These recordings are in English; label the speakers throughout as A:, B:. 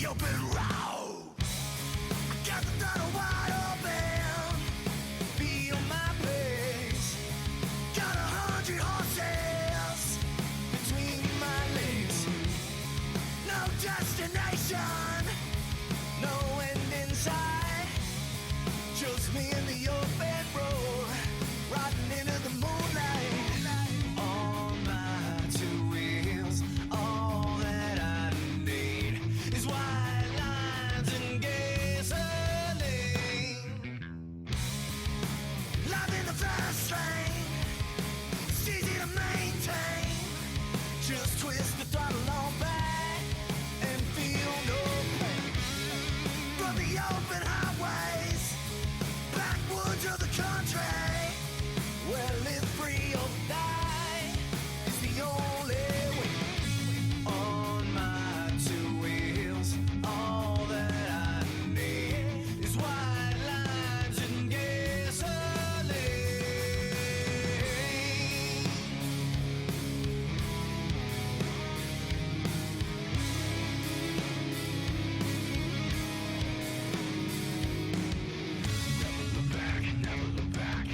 A: open road. I got the throttle wide open, feel my pace. Got 100 horses between my legs. No destination, no end in sight. Just me and the open road, riding into the moonlight. On my two wheels, all that I need is white lines and gasoline. Life in the fast lane, it's easy to maintain. Just twist the throttle on back and feel no pain. From the open highways, backwoods of the country, where live free or die is the only way. On my two wheels, all that I need is white lines and gasoline. Never look back, never look back.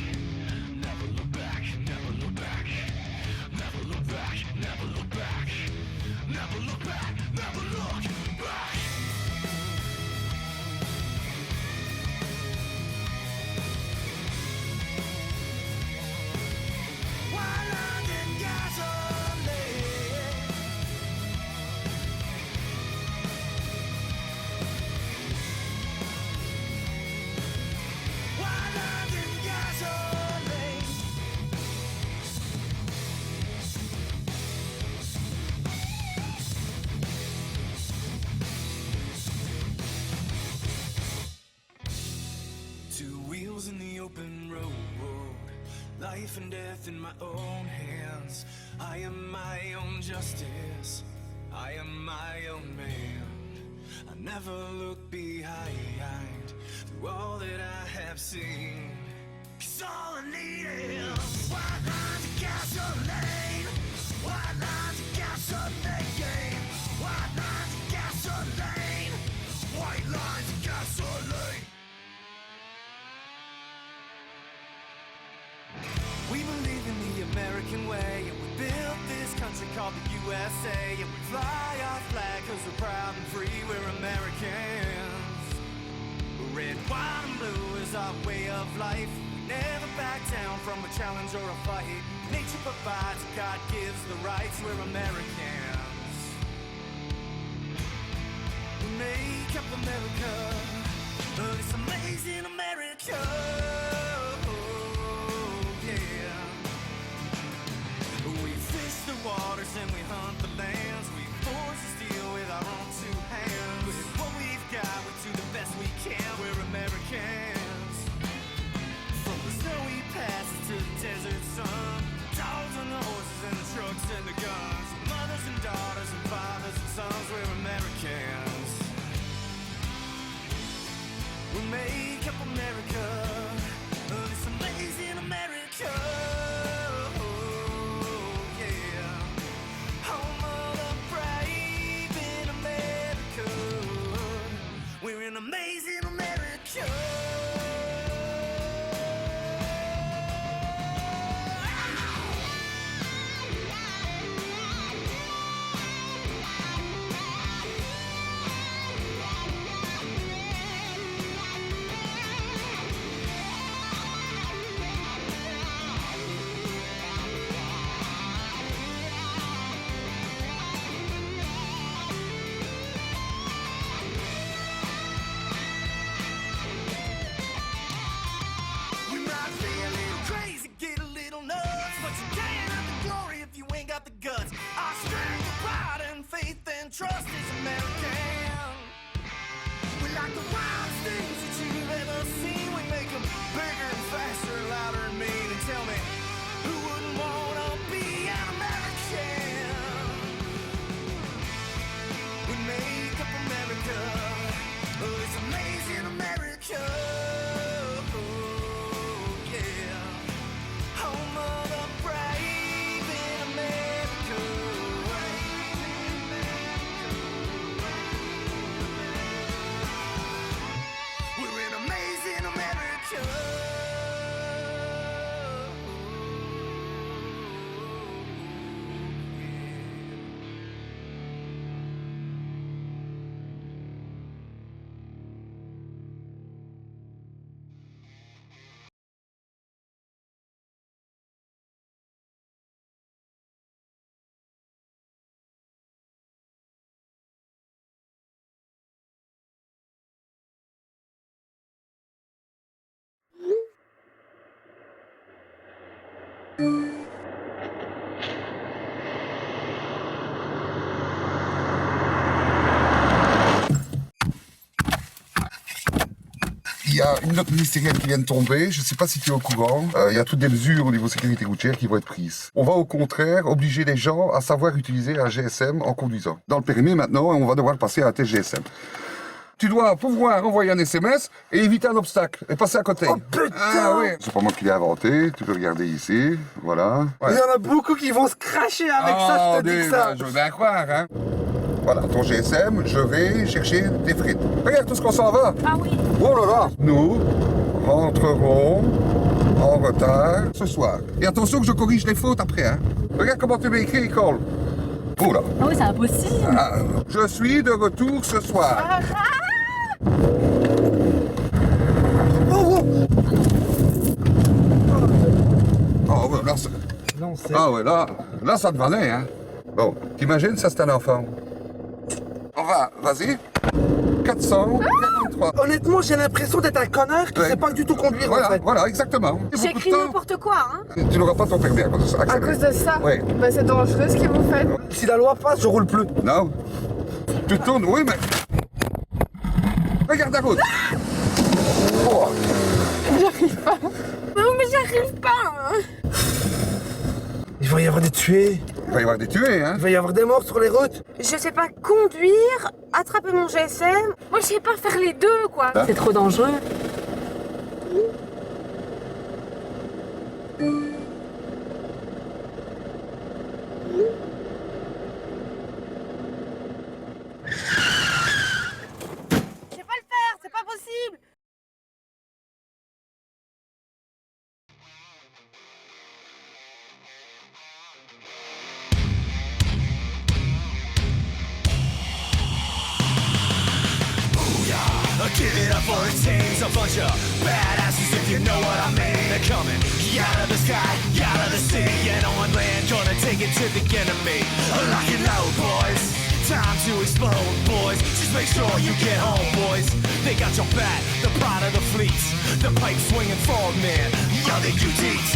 A: Never look back, never look back. Never look back, never look back. Never look back, never look back. White lines and gasoline. White lines and gasoline. Two wheels in the open road, life and death in my own hands. I am my own justice, I am my own man. I never look behind through all that I have seen. 'Cause all I need is white lines of gasoline. White lines of gasoline. White lines of gasoline. White lines of gasoline. We believe in the American way, and we built this country called the USA, and we fly our flag 'cause we're proud and free, we're Americans. Red, white, and blue is our way of life. We never back down from a challenge or a fight. Nature provides, God gives the rights, we're Americans. We make up America, but it's amazing America. Yeah. We fish the waters and we hunt the lands. We forge the steel with our own two hands. With what we've got, we do the best we can. We're Americans. From the snowy passes to the desert sun, dogs and the horses and the trucks and the guns, mothers and daughters and fathers and sons, we're Americans. We make up America, but it's amazing America. Yeah. Home of the brave in America. We're an amazing America. Got the guts. Our strength, pride, and faith and trust is American. We like the wildest things that you've ever seen. We make them bigger and faster, louder and mean. And tell me, who wouldn't wanna be an American? We make up America, oh, it's amazing America. Yeah, home of the brave in America.
B: y a une note ministérielle qui vient de tomber. Je ne sais pas si tu es au courant. Il y a toutes des mesures au niveau sécurité routière qui vont être prises. On va au contraire obliger les gens à savoir utiliser un GSM en conduisant. Dans le périmètre maintenant, on va devoir passer à un test GSM. Tu dois pouvoir envoyer un SMS et éviter un obstacle et passer à côté.
C: Oh putain!
B: Ah oui. C'est pas moi qui l'ai inventé, tu peux regarder ici, voilà. Ouais.
C: Il y en a beaucoup qui vont se cracher avec ça, je te dis ça.
B: Je veux bien croire, hein. Voilà, ton GSM, je vais chercher tes frites. Regarde tout ce qu'on s'en va.
D: Ah oui.
B: Oh là là. Nous rentrerons en retard ce soir. Et attention que je corrige les fautes après, hein. Regarde comment tu m'as écrit, Cole. Oh là.
D: Ah oui, c'est impossible.
B: Ah, je suis de retour ce soir. Oh, ouais, là,
C: Non, c'est...
B: ah ouais, là, ça te valait, hein. Bon, t'imagines, ça c'est un enfant. On va, vas-y. 443.
C: Honnêtement, j'ai l'impression d'être un connard qui
B: Ouais.
C: sait pas du tout conduire,
B: Voilà,
C: en fait.
B: voilà, exactement.
D: J'écris n'importe quoi, hein.
B: Tu n'auras pas ton permis à cause de ça.
E: À cause de ça,
B: Ouais.
E: bah c'est dangereux ce que vous faites.
C: Si la loi passe, je roule plus.
B: Non. Tu tournes, oui, mais... Regarde la route. Oh.
E: Non mais j'arrive pas hein.
C: Il va y avoir des tués.
B: Il va y avoir des tués, hein.
C: Il va y avoir des morts sur les routes.
D: Je sais pas conduire, attraper mon GSM. Moi, je sais pas faire les deux, quoi.
B: Hein?
D: C'est trop dangereux. Je sais pas le faire, c'est pas possible.
A: Give it up for the teams, a bunch of badasses if you know what I mean. They're coming out of the sky, out of the sea, and on land, gonna take it to the enemy. Lock and load, boys. Time to explode, boys. Just make sure you get home, boys. They got your back, the pride of the fleets, the pipe swinging forward man. You're the UDT.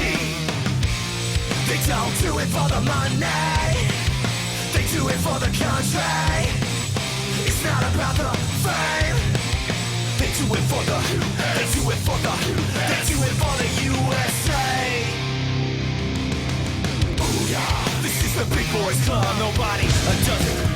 A: They don't do it for the money. They do it for the country. It's not about the fame. They do it for the, they do it for the, they do it for the USA. Ooh yeah, this is the big boys club, nobody does it.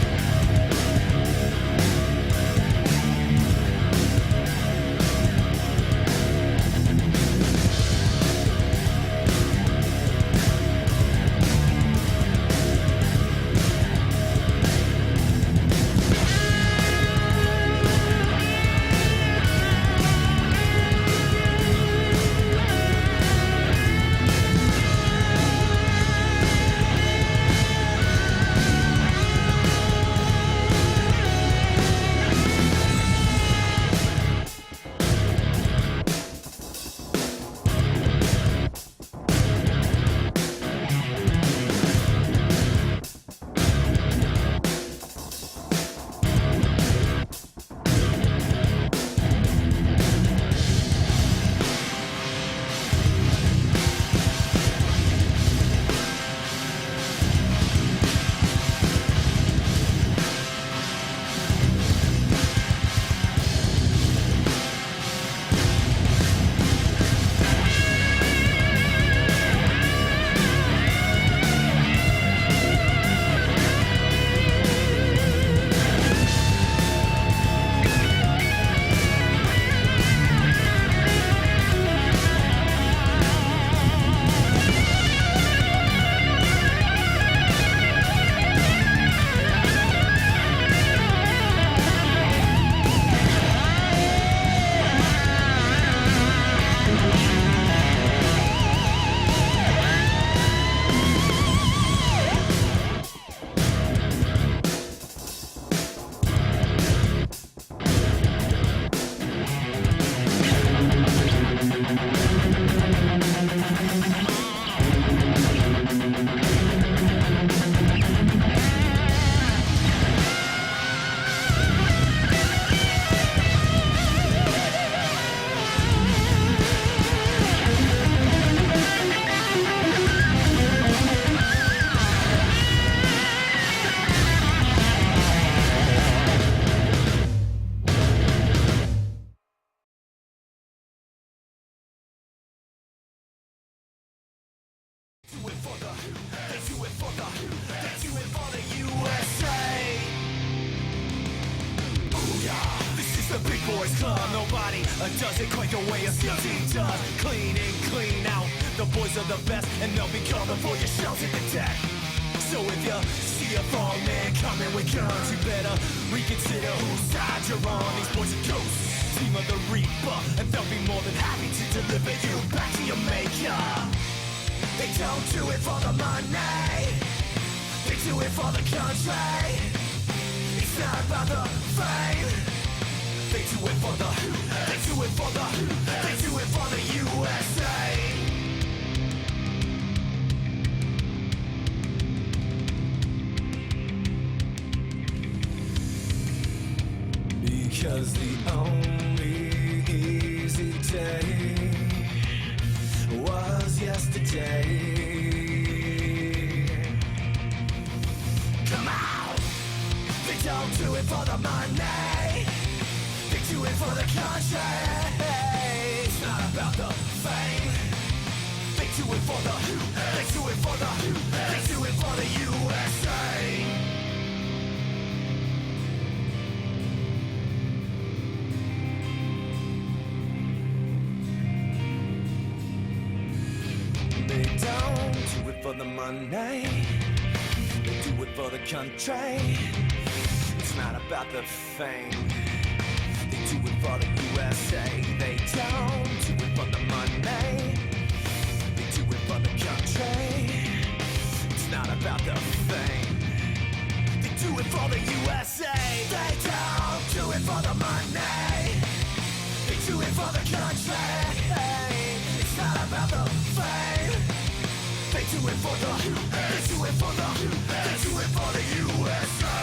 A: boys club. Nobody does it quite the way a SEAL team does. Clean in, clean out. The boys are the best, and they'll be coming for your shells in the deck. So if you see a fallen man coming with guns, you better reconsider whose side you're on. These boys are ghosts, team of the Reaper, and they'll be more than happy to deliver you back to your maker. They don't do it for the money, they do it for the country. It's not about the fame, they do it for the, they do it for the, they do it for the USA. Because the only easy day was yesterday. Come on! They don't do it for the money, they do it for the country. It's not about the fame, they do it for the, they do it for the, they do it for the USA. They don't do it for the money, they do it for the country. It's not about the fame, they do it for the USA. They don't do it for the money, they do it for the country. It's not about the fame, they do it for the USA. They don't do it for the money, they do it for the country. It's not about the fame, they do it for the, they do it for the, they do it for the USA.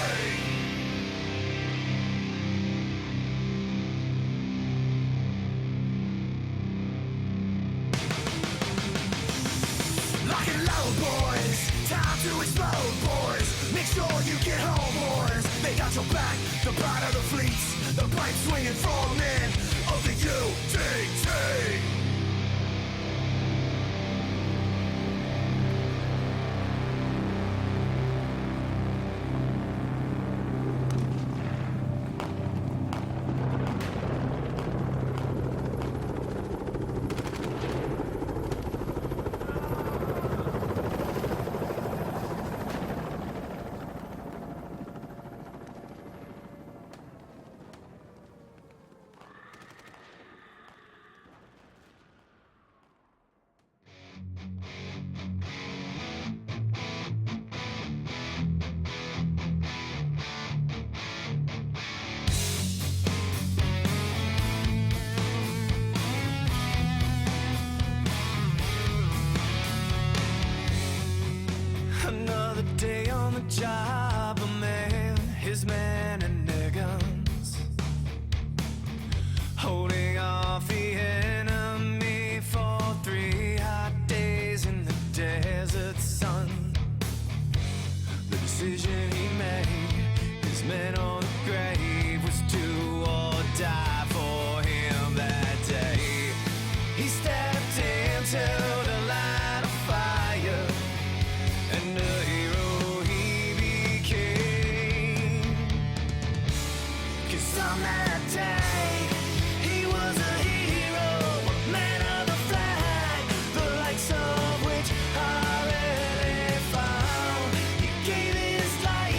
A: Lock and load, boys, time to explode, boys. Make sure you get home, boys. They got your back, the pride of the fleets, the pipe swinging frog men of the UDT. Another day on the job, a man, his men and their guns, holding off the enemy for 3 hot days in the desert sun. The decision he made, his men on the grave, was do or die for him that day. He stepped into the line of fire, and a hero he became. 'Cause on that day, he was a hero, a man of the flag, the likes of which I rarely found. He gave his life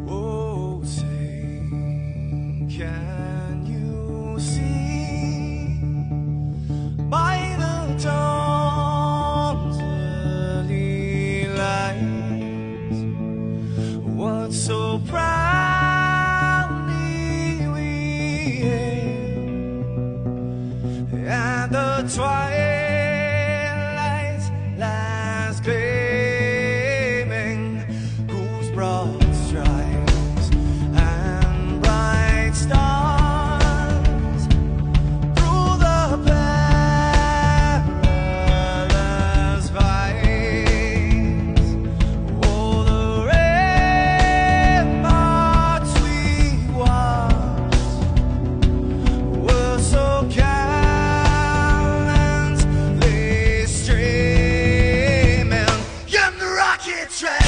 A: Oh, say, can you see by the dawn's early light what so proudly we hailed at the twilight's last gleaming, whose broad stripes and bright stars through the perilous fights, oh, the ramparts we watched were so gallantly streaming, and the rockets red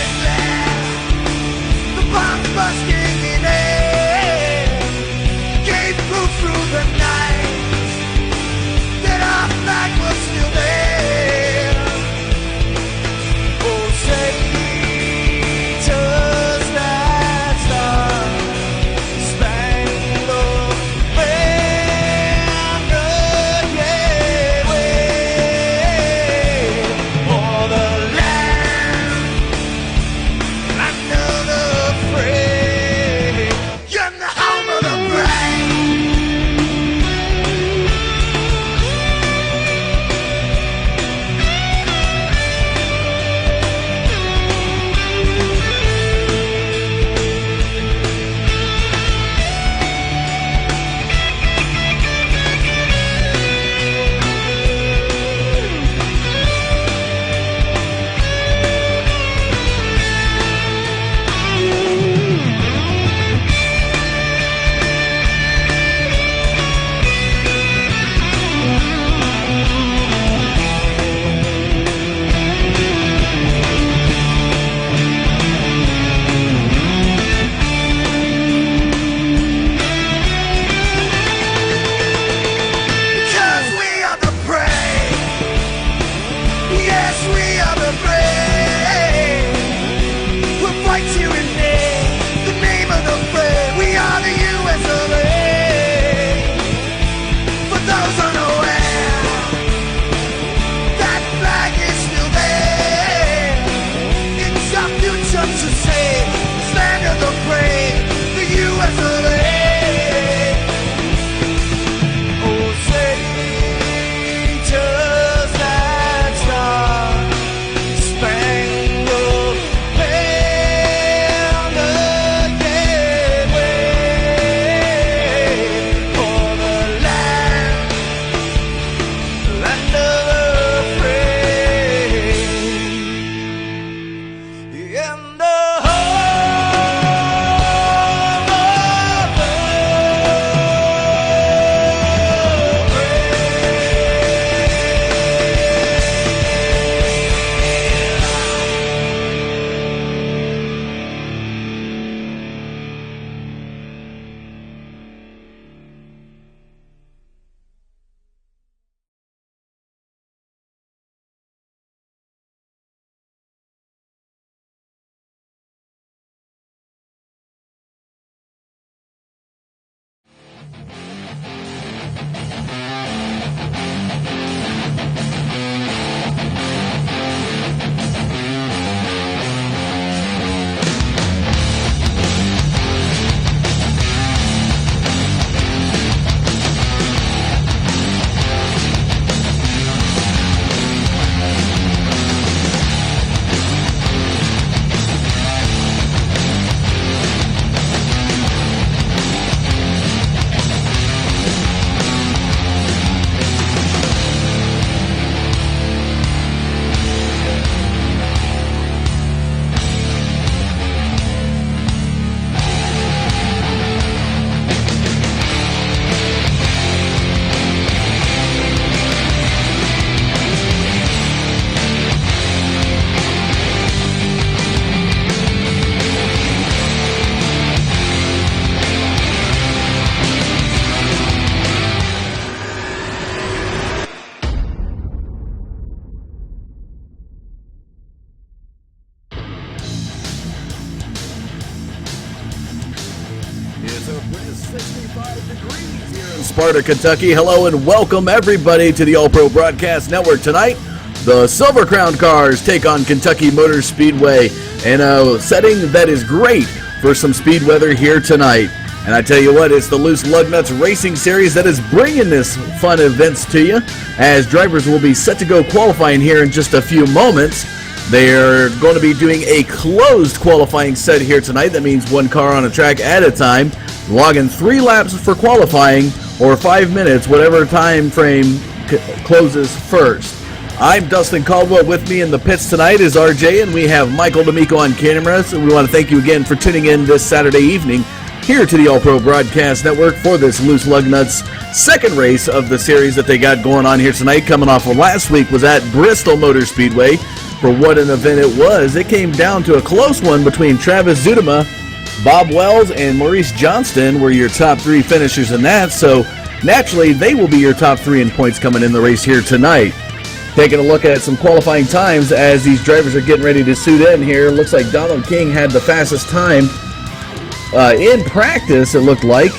F: In Sparta, Kentucky. Hello and welcome everybody to the All-Pro Broadcast Network. Tonight, the Silver Crown cars take on Kentucky Motor Speedway in a setting that is great for some speed weather here tonight. And I tell you what, it's the Loose Lugnuts Racing Series that is bringing this fun events to you, as drivers will be set to go qualifying here in just a few moments. They're going to be doing a closed qualifying set here tonight. That means one car on a track at a time, logging 3 laps for qualifying or 5 minutes, whatever time frame closes first. I'm Dustin Caldwell. With me in the pits tonight is RJ, and we have Michael D'Amico on camera. So we want to thank you again for tuning in this Saturday evening here to the All-Pro Broadcast Network for this Loose Lugnuts second race of the series that they got going on here tonight. Coming off of last week was at Bristol Motor Speedway. For what an event it was. It came down to a close one between Travis Zutema, Bob Wells, and Maurice Johnston were your top 3 finishers in that. So naturally, they will be your top 3 in points coming in the race here tonight. Taking a look at some qualifying times as these drivers are getting ready to suit in here. Looks like Donald King had the fastest time in practice, it looked like.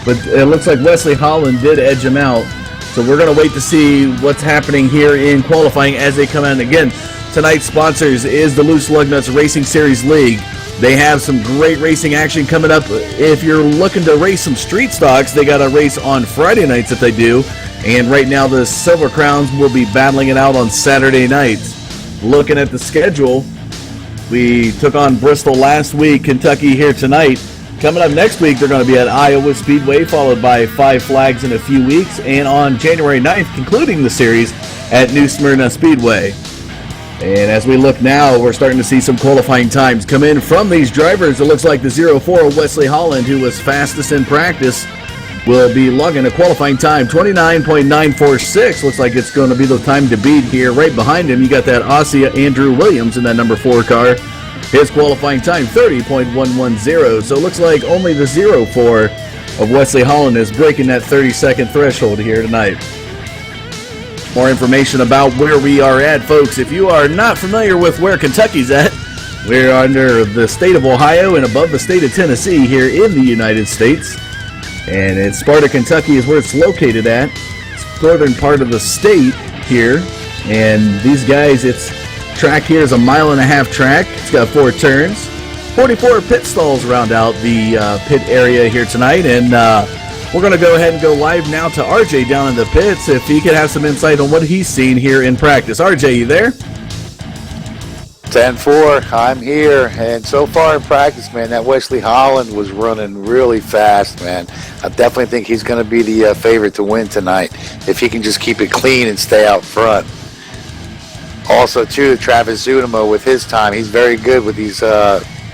F: But it looks like Wesley Holland did edge him out. So we're going to wait to see what's happening here in qualifying as they come in. Again, tonight's sponsors is the Loose Lugnuts Racing Series League. They have some great racing action coming up. If you're looking to race some street stocks, they got a race on Friday nights that they do. And right now the Silver Crowns will be battling it out on Saturday nights. Looking at the schedule, we took on Bristol last week, Kentucky here tonight. Coming up next week, they're going to be at Iowa Speedway, followed by Five Flags in a few weeks. And on January 9th, concluding the series at New Smyrna Speedway. And as we look now, we're starting to see some qualifying times come in from these drivers. It looks like the 04 Wesley Holland, who was fastest in practice, will be logging a qualifying time, 29.946. Looks like it's going to be the time to beat here. Right behind him, you got that Aussie Andrew Williams in that number 4 car. His qualifying time, 30.110. So it looks like only the 04 of Wesley Holland is breaking that 30-second threshold here tonight. More information about where we are at, folks. If you are not familiar with where Kentucky's at, we're under the state of Ohio and above the state of Tennessee here in the United States. And it's Sparta, Kentucky is where it's located at. It's northern part of the state here. And these guys, its track here is a 1.5-mile track. It's got 4 turns. 44 pit stalls round out the pit area here tonight. And we're going to go ahead and go live now to RJ down in the pits if he could have some insight on what he's seen here in practice. RJ, you there?
G: 10-4, I'm here, and so far in practice, man, that Wesley Holland was running really fast, man. I definitely think he's going to be the favorite to win tonight if he can just keep it clean and stay out front. Also, too, Travis Zutema with his time, he's very good with these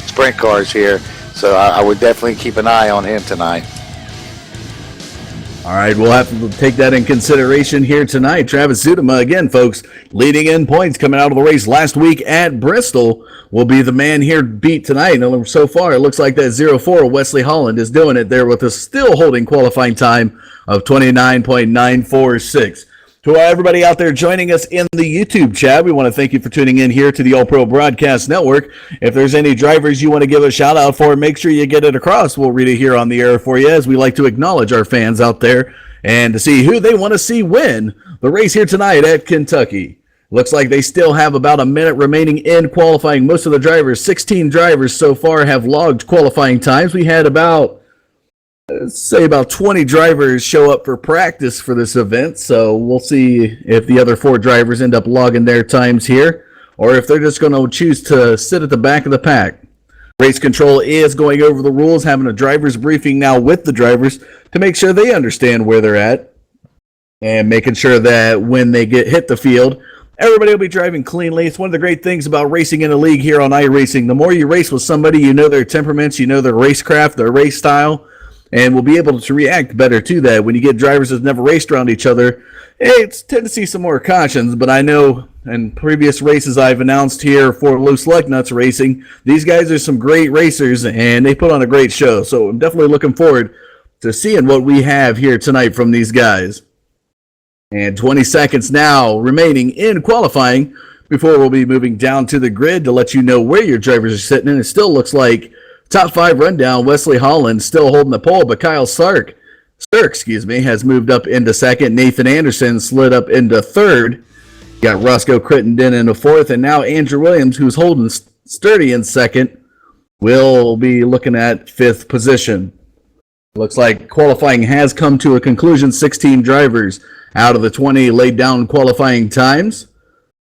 G: sprint cars here, so I would definitely keep an eye on him tonight.
F: All right, we'll have to take that in consideration here tonight. Travis Zutema, again, folks, leading in points coming out of the race last week at Bristol, will be the man here beat tonight. And so far, it looks like that 04 Wesley Holland is doing it there with a still holding qualifying time of 29.946. To everybody out there joining us in the YouTube chat, we want to thank you for tuning in here to the All-Pro Broadcast Network. If there's any drivers you want to give a shout-out for, make sure you get it across. We'll read it here on the air for you, as we like to acknowledge our fans out there and to see who they want to see win the race here tonight at Kentucky. Looks like they still have about a minute remaining in qualifying. Most of the drivers, 16 drivers so far, have logged qualifying times. We had about 20 drivers show up for practice for this event, so we'll see if the other 4 drivers end up logging their times here, or if they're just going to choose to sit at the back of the pack. Race control is going over the rules, having a driver's briefing now with the drivers to make sure they understand where they're at, and making sure that when they hit the field, everybody will be driving cleanly. It's one of the great things about racing in a league here on iRacing. The more you race with somebody, you know their temperaments, you know their racecraft, their race style, and we'll be able to react better to that. When you get drivers that never raced around each other, it's tend to see some more cautions, but I know in previous races I've announced here for Loose Lugnuts Racing, these guys are some great racers, and they put on a great show. So I'm definitely looking forward to seeing what we have here tonight from these guys. And 20 seconds now remaining in qualifying before we'll be moving down to the grid to let you know where your drivers are sitting. And it still looks like Top 5 rundown, Wesley Holland still holding the pole, but Kyle Stark, has moved up into second. Nathan Anderson slid up into third. Got Roscoe Crittenden into fourth, and now Andrew Williams, who's holding sturdy in second, will be looking at fifth position. Looks like qualifying has come to a conclusion. 16 drivers out of the 20 laid down qualifying times.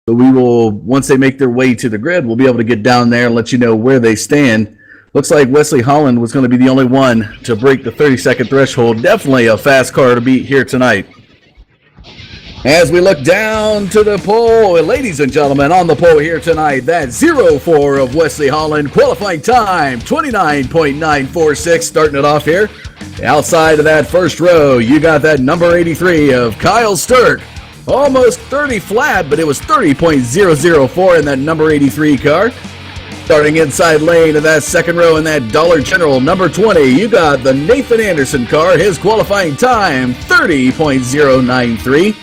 F: So we will, once they make their way to the grid, we'll be able to get down there and let you know where they stand. Looks like Wesley Holland was going to be the only one to break the 30-second threshold. Definitely a fast car to beat here tonight. As we look down to the pole, ladies and gentlemen, on the pole here tonight, that 04 of Wesley Holland, qualifying time, 29.946, starting it off here. Outside of that first row, you got that number 83 of Kyle Sturck, almost 30 flat, but it was 30.004 in that number 83 car. Starting inside lane of that second row in that Dollar General, number 20, you got the Nathan Anderson car, his qualifying time, 30.093.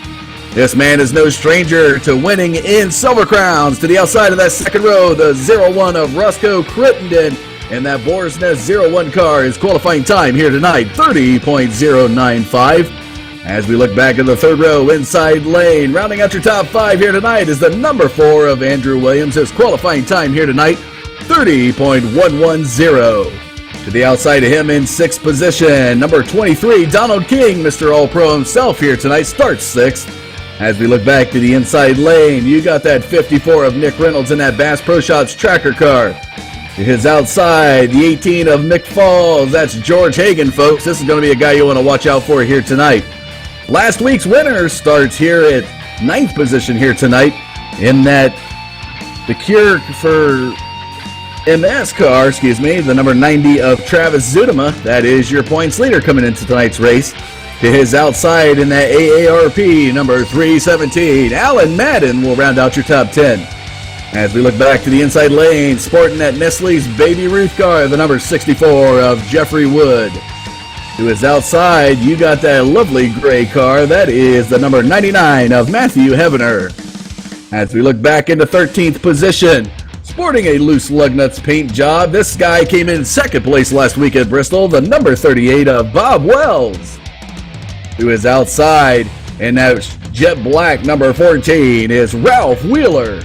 F: This man is no stranger to winning in Silver Crowns. To the outside of that second row, the 01 of Roscoe Crittenden and that Boar's Nest 01 car, his qualifying time here tonight, 30.095. As we look back in the third row, inside lane, rounding out your top 5 here tonight is the number 4 of Andrew Williams, his qualifying time here tonight, 30.110. To the outside of him in 6th position, number 23, Donald King, Mr. All-Pro himself here tonight, starts 6th. As we look back to the inside lane, you got that 54 of Nick Reynolds in that Bass Pro Shots tracker car. To his outside, the 18 of Mick Falls, that's George Hagan, folks. This is going to be a guy you want to watch out for here tonight. Last week's winner starts here at 9th position here tonight in that the Cure for MS car, the number 90 of Travis Zudema. That is your points leader coming into tonight's race. To his outside in that AARP, number 317, Alan Madden will round out your top 10. As we look back to the inside lane, sporting that Nestle's Baby Ruth car, the number 64 of Jeffrey Wood. To his outside, you got that lovely gray car. That is the number 99 of Matthew Heavener. As we look back into 13th position, sporting a loose Lugnuts paint job, this guy came in 2nd place last week at Bristol, the number 38 of Bob Wells. To his outside, and that jet black number 14 is Ralph Wheeler.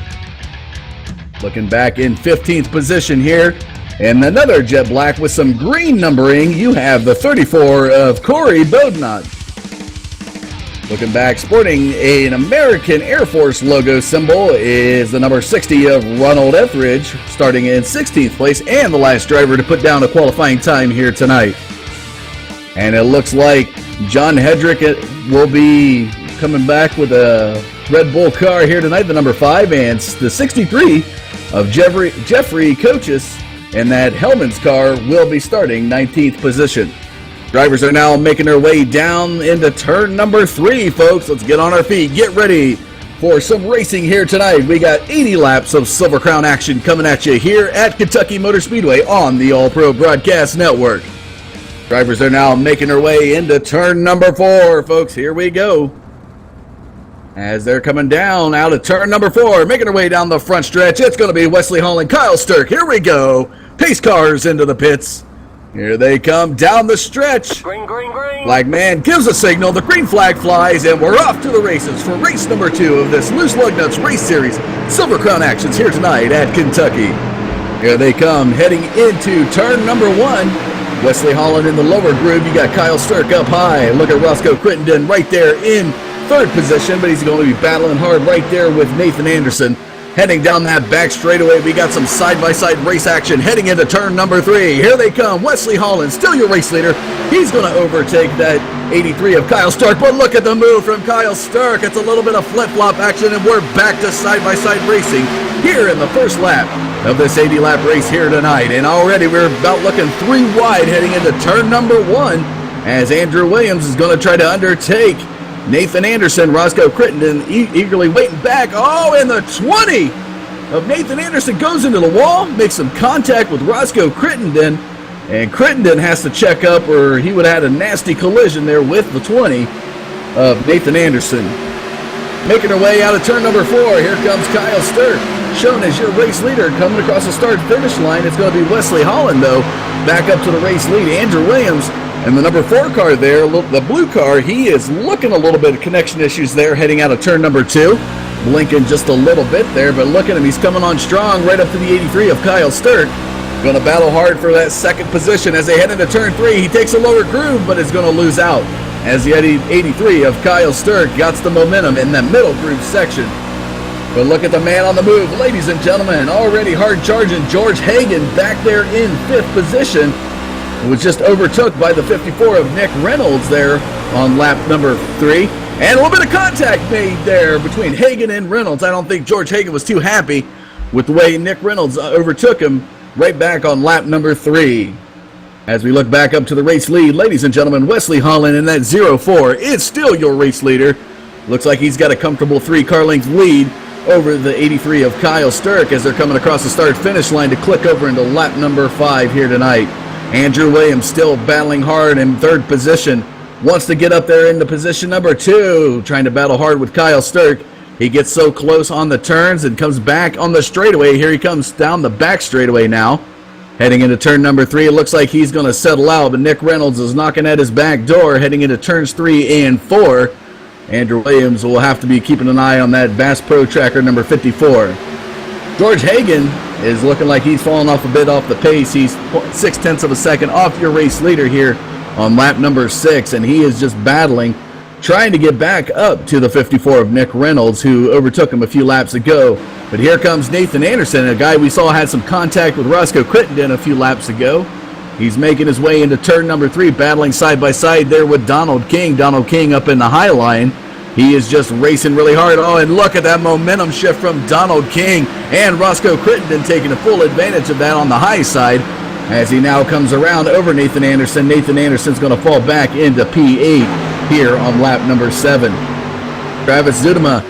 F: Looking back in 15th position here, and another jet black with some green numbering, you have the 34 of Corey Bodnot. Looking back, sporting an American Air Force logo symbol is the number 60 of Ronald Etheridge, starting in 16th place, and the last driver to put down a qualifying time here tonight. And it looks like John Hedrick will be coming back with a Red Bull car here tonight, the number 5, and the 63 of Jeffrey Coaches, and that Hellman's car will be starting 19th position. Drivers are now making their way down into turn number 3, folks. Let's get on our feet, get ready for some racing here tonight. We got 80 laps of Silver Crown action coming at you here at Kentucky Motor Speedway on the All Pro Broadcast Network. Drivers are now making their way into turn number 4, folks. Here we go. As they're coming down out of turn number 4, making their way down the front stretch, it's going to be Wesley Holland, Kyle Sturck. Here we go. Pace cars into the pits. Here they come down the stretch.
C: Green, green, green.
F: Flag man gives a signal. The green flag flies, and we're off to the races for race number 2 of this Loose Lugnuts Race Series. Silver Crown actions here tonight at Kentucky. Here they come, heading into turn number 1. Wesley Holland in the lower groove. You got Kyle Sturck up high. Look at Roscoe Crittenden right there in 3rd position, but he's going to be battling hard right there with Nathan Anderson. Heading down that back straightaway, we got some side-by-side race action heading into turn number 3. Here they come. Wesley Holland, still your race leader. He's going to overtake that 83 of Kyle Sturck, but look at the move from Kyle Sturck. It's a little bit of flip-flop action, and we're back to side-by-side racing here in the first lap of this 80-lap race here tonight. And already we're about looking 3 wide heading into turn number 1 as Andrew Williams is going to try to undertake Nathan Anderson. Roscoe Crittenden eagerly waiting back. Oh, and the 20 of Nathan Anderson goes into the wall, makes some contact with Roscoe Crittenden, and Crittenden has to check up or he would have had a nasty collision there with the 20 of Nathan Anderson. Making her way out of turn number 4, here comes Kyle Sturck. shown as your race leader coming across the start-finish line. It's going to be Wesley Holland, though, back up to the race lead. Andrew Williams and the number 4 car there, the blue car, he is looking a little bit of connection issues there heading out of turn number 2. Blinking just a little bit there, but look at him. He's coming on strong right up to the 83 of Kyle Sturck. Going to battle hard for that second position as they head into turn 3. He takes a lower groove, but is going to lose out as the 83 of Kyle Sturck gets the momentum in that middle groove section. But look at the man on the move, ladies and gentlemen. Already hard charging George Hagan back there in 5th position. It was just overtook by the 54 of Nick Reynolds there on lap number 3. And a little bit of contact made there between Hagan and Reynolds. I don't think George Hagan was too happy with the way Nick Reynolds overtook him right back on lap number 3. As we look back up to the race lead, ladies and gentlemen, Wesley Holland in that 0-4 is still your race leader. Looks like he's got a comfortable 3-car length lead over the 83 of Kyle Sturck as they're coming across the start-finish line to click over into lap number 5 here tonight. Andrew Williams still battling hard in 3rd position. Wants to get up there into position number 2, trying to battle hard with Kyle Sturck. He gets so close on the turns and comes back on the straightaway. Here he comes down the back straightaway now. Heading into turn number 3, it looks like he's going to settle out, but Nick Reynolds is knocking at his back door heading into turns 3 and 4. Andrew Williams will have to be keeping an eye on that Bass Pro Tracker number 54. George Hagan is looking like he's falling off a bit off the pace. He's 0.6 of a second off your race leader here on lap number 6, and he is just battling, trying to get back up to the 54 of Nick Reynolds, who overtook him a few laps ago. But here comes Nathan Anderson, a guy we saw had some contact with Roscoe Crittenden a few laps ago. He's making his way into turn number 3, battling side by side there with Donald King. Donald King up in the high line. He is just racing really hard. Oh, and look at that momentum shift from Donald King, and Roscoe Crittenden taking a full advantage of that on the high side as he now comes around over Nathan Anderson. Nathan Anderson's going to fall back into P8 here on lap number 7. Travis Zudema,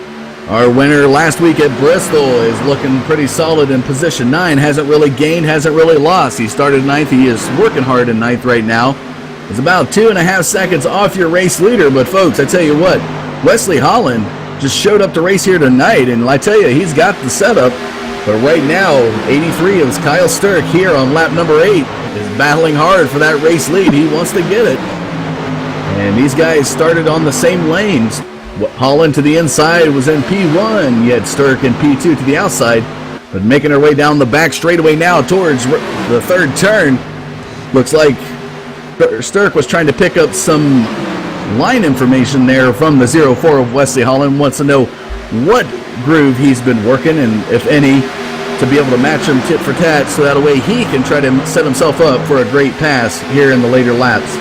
F: our winner last week at Bristol, is looking pretty solid in position 9. Hasn't really gained, hasn't really lost. He started 9th. He is working hard in 9th right now. It's about 2.5 seconds off your race leader, but folks, I tell you what, Wesley Holland just showed up to race here tonight, and I tell you, he's got the setup. But right now, 83 of Kyle Sturck here on lap number 8 is battling hard for that race lead. He wants to get it. And these guys started on the same lanes. Holland to the inside was in P1, yet Sturck in P2 to the outside. But making her way down the back straightaway now towards the 3rd turn. Looks like Sturck was trying to pick up some line information there from the 0-4 of Wesley Holland. Wants to know what groove he's been working, and if any, to be able to match him tit for tat so that way he can try to set himself up for a great pass here in the later laps.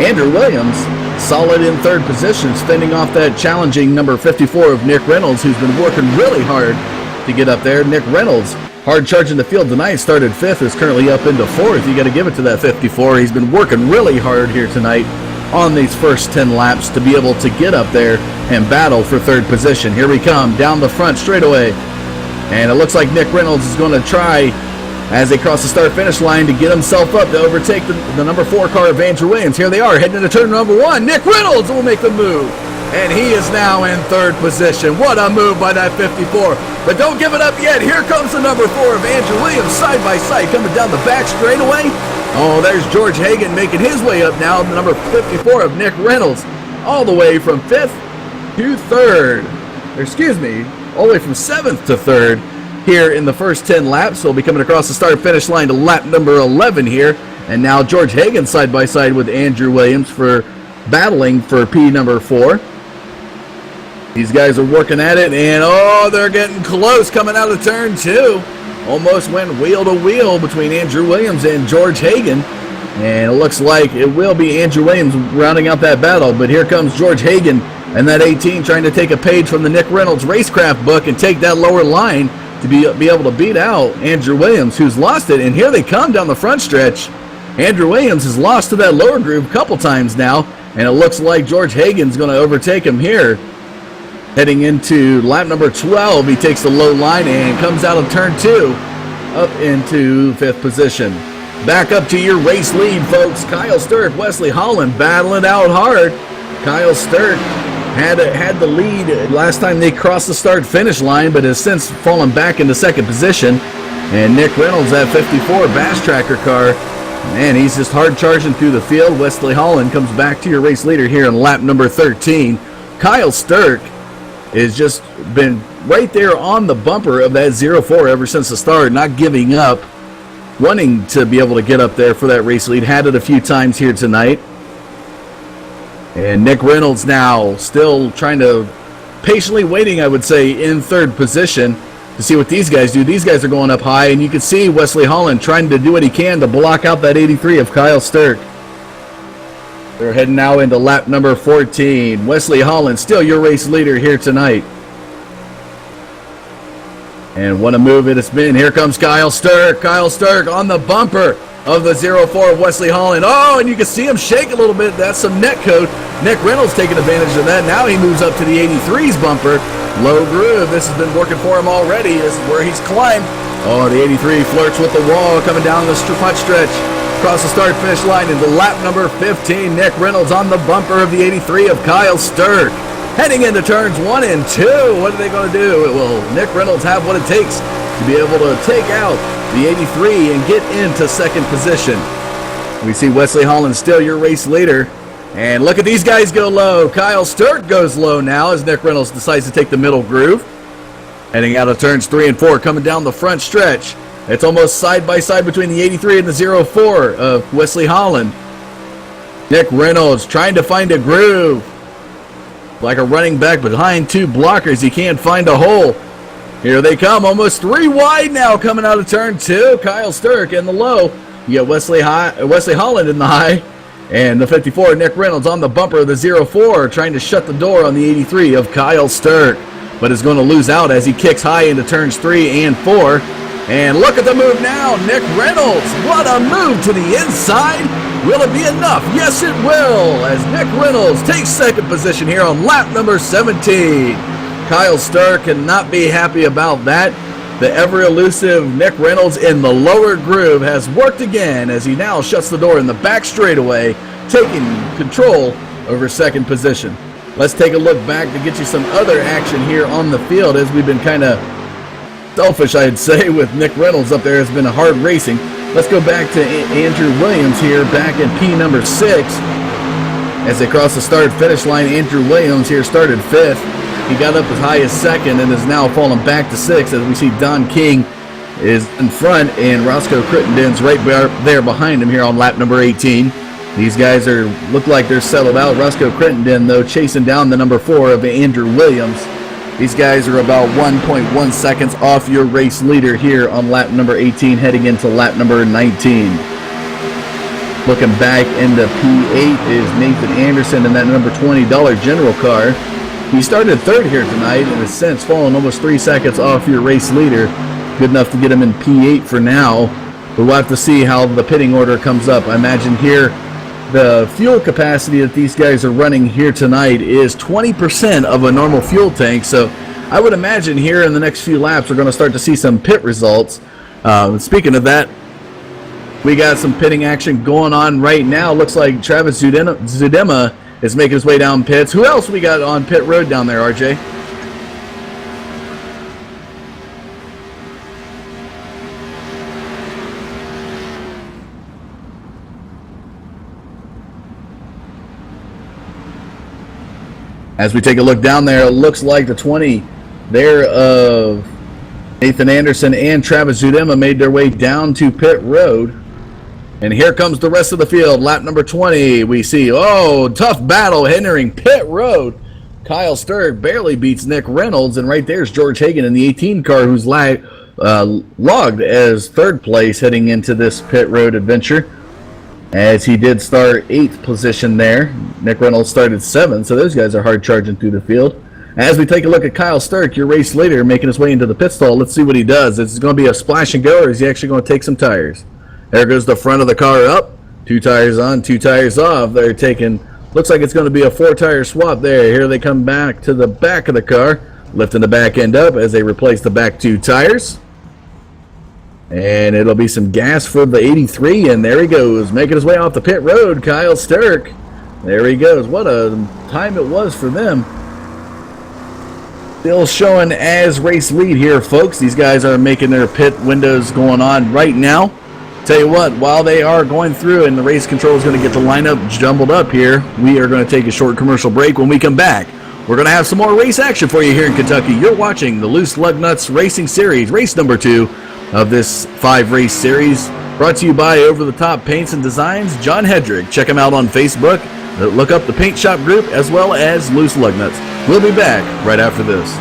F: Andrew Williams, solid in 3rd position, fending off that challenging number 54 of Nick Reynolds, who's been working really hard to get up there. Nick Reynolds, hard charging the field tonight, started 5th, is currently up into 4th. You got to give it to that 54. He's been working really hard here tonight on these first 10 laps to be able to get up there and battle for 3rd position. Here we come down the front straightaway, and it looks like Nick Reynolds is going to try as they cross the start-finish line to get himself up to overtake the number 4 car of Andrew Williams. Here they are heading into turn number 1. Nick Reynolds will make the move, and he is now in 3rd position. What a move by that 54. But don't give it up yet. Here comes the number 4 of Andrew Williams side by side coming down the back straightaway. Oh, there's George Hagan making his way up now. The number 54 of Nick Reynolds all the way from 5th to 3rd. All the way from 7th to 3rd here in the first 10 laps. So we'll be coming across the start-finish line to lap number 11 here. And now George Hagan side by side with Andrew Williams for battling for P number 4. These guys are working at it, and oh, they're getting close coming out of turn 2. Almost went wheel to wheel between Andrew Williams and George Hagan. And it looks like it will be Andrew Williams rounding out that battle. But here comes George Hagan and that 18 trying to take a page from the Nick Reynolds racecraft book and take that lower line to be able to beat out Andrew Williams, who's lost it. And here they come down the front stretch. Andrew Williams has lost to that lower groove a couple times now. And it looks like George Hagan's going to overtake him here. Heading into lap number 12, he takes the low line and comes out of turn 2 up into 5th position. Back up to your race lead, folks. Kyle Sturck, Wesley Holland battling out hard. Kyle Sturck had the lead last time they crossed the start-finish line, but has since fallen back into second position. And Nick Reynolds, that 54 Bass Tracker car, man, he's just hard charging through the field. Wesley Holland comes back to your race leader here in lap number 13. Kyle Sturck has just been right there on the bumper of that 04 ever since the start, not giving up, wanting to be able to get up there for that race lead. Had it a few times here tonight. And Nick Reynolds now still trying to, patiently waiting, I would say, in third position to see what these guys do. These guys are going up high, and you can see Wesley Holland trying to do what he can to block out that 83 of Kyle Sturck. They're heading now into lap number 14. Wesley Holland, still your race leader here tonight. And what a move it has been. Here comes Kyle Sturck. Kyle Sturck on the bumper of the 04 of Wesley Holland. Oh, and you can see him shake a little bit. That's some net code. Nick Reynolds taking advantage of that. Now he moves up to the 83's bumper. Low groove. This has been working for him already. This is where he's climbed. Oh, the 83 flirts with the wall coming down the front stretch. Across the start-finish line into lap number 15. Nick Reynolds on the bumper of the 83 of Kyle Sturck. Heading into turns 1 and 2. What are they going to do? Will Nick Reynolds have what it takes to be able to take out the 83 and get into second position? We see Wesley Holland still your race leader. And look at these guys go low. Kyle Sturck goes low now as Nick Reynolds decides to take the middle groove. Heading out of turns 3 and 4, coming down the front stretch. It's almost side by side between the 83 and the 04 of Wesley Holland. Nick Reynolds trying to find a groove. Like a running back behind two blockers, he can't find a hole. Here they come, almost 3 wide now coming out of turn 2. Kyle Sturck in the low. You got Wesley Holland in the high. And the 54, Nick Reynolds on the bumper of the 04, trying to shut the door on the 83 of Kyle Sturck. But is going to lose out as he kicks high into turns 3 and 4. And look at the move now, Nick Reynolds. What a move to the inside. Will it be enough? Yes, it will, as Nick Reynolds takes second position here on lap number 17. Kyle Sturck cannot be happy about that. The ever-elusive Nick Reynolds in the lower groove has worked again as he now shuts the door in the back straightaway, taking control over second position. Let's take a look back to get you some other action here on the field as we've been kind of selfish, I'd say, with Nick Reynolds up there. It's been a hard racing. Let's go back to Andrew Williams here back in P number 6. As they cross the start-finish line, Andrew Williams here started 5th. He got up as high as 2nd and is now falling back to 6th as we see Don King is in front and Roscoe Crittenden's right there behind him here on lap number 18. These guys look like they're settled out. Roscoe Crittenden, though, chasing down the number 4 of Andrew Williams. These guys are about 1.1 seconds off your race leader here on lap number 18, heading into lap number 19. Looking back into P8 is Nathan Anderson in that number $20 General car. He started 3rd here tonight and has since fallen almost 3 seconds off your race leader. Good enough to get him in P8 for now. But we'll have to see how the pitting order comes up. I imagine here the fuel capacity that these guys are running here tonight is 20% of a normal fuel tank. So I would imagine here in the next few laps we're going to start to see some pit results. Speaking of that, we got some pitting action going on right now. Looks like Travis Zudema is making his way down pits. Who else we got on pit road down there, RJ? As we take a look down there, it looks like the 20 there of Nathan Anderson and Travis Zudema made their way down to pit road. And here comes the rest of the field. Lap number 20, we see, tough battle entering pit road. Kyle Sturck barely beats Nick Reynolds, and right there's George Hagan in the 18 car who's logged as 3rd place heading into this pit road adventure, as he did start 8th position there. Nick Reynolds started 7th, so those guys are hard charging through the field. As we take a look at Kyle Sturck, your race leader, making his way into the pit stall, let's see what he does. Is it going to be a splash and go, or is he actually going to take some tires? There goes the front of the car up. 2 tires on, 2 tires off. They're taking, looks like it's going to be a 4-tire swap there. Here they come back to the back of the car, lifting the back end up as they replace the back 2 tires. And it'll be some gas for the 83, and there he goes, making his way off the pit road, Kyle Sturck. There he goes. What a time it was for them. Still showing as race lead here, folks. These guys are making their pit windows going on right now. Tell you what, while they are going through and the race control is going to get the lineup jumbled up here, we are going to take a short commercial break. When we come back, we're going to have some more race action for you here in Kentucky. You're watching the Loose Lugnuts Racing Series, race number 2 of this 5-race series, brought to you by Over the Top Paints and Designs, John Hedrick. Check him out on Facebook. Look up the Paint Shop Group as well as Loose Lugnuts. We'll be back right after this.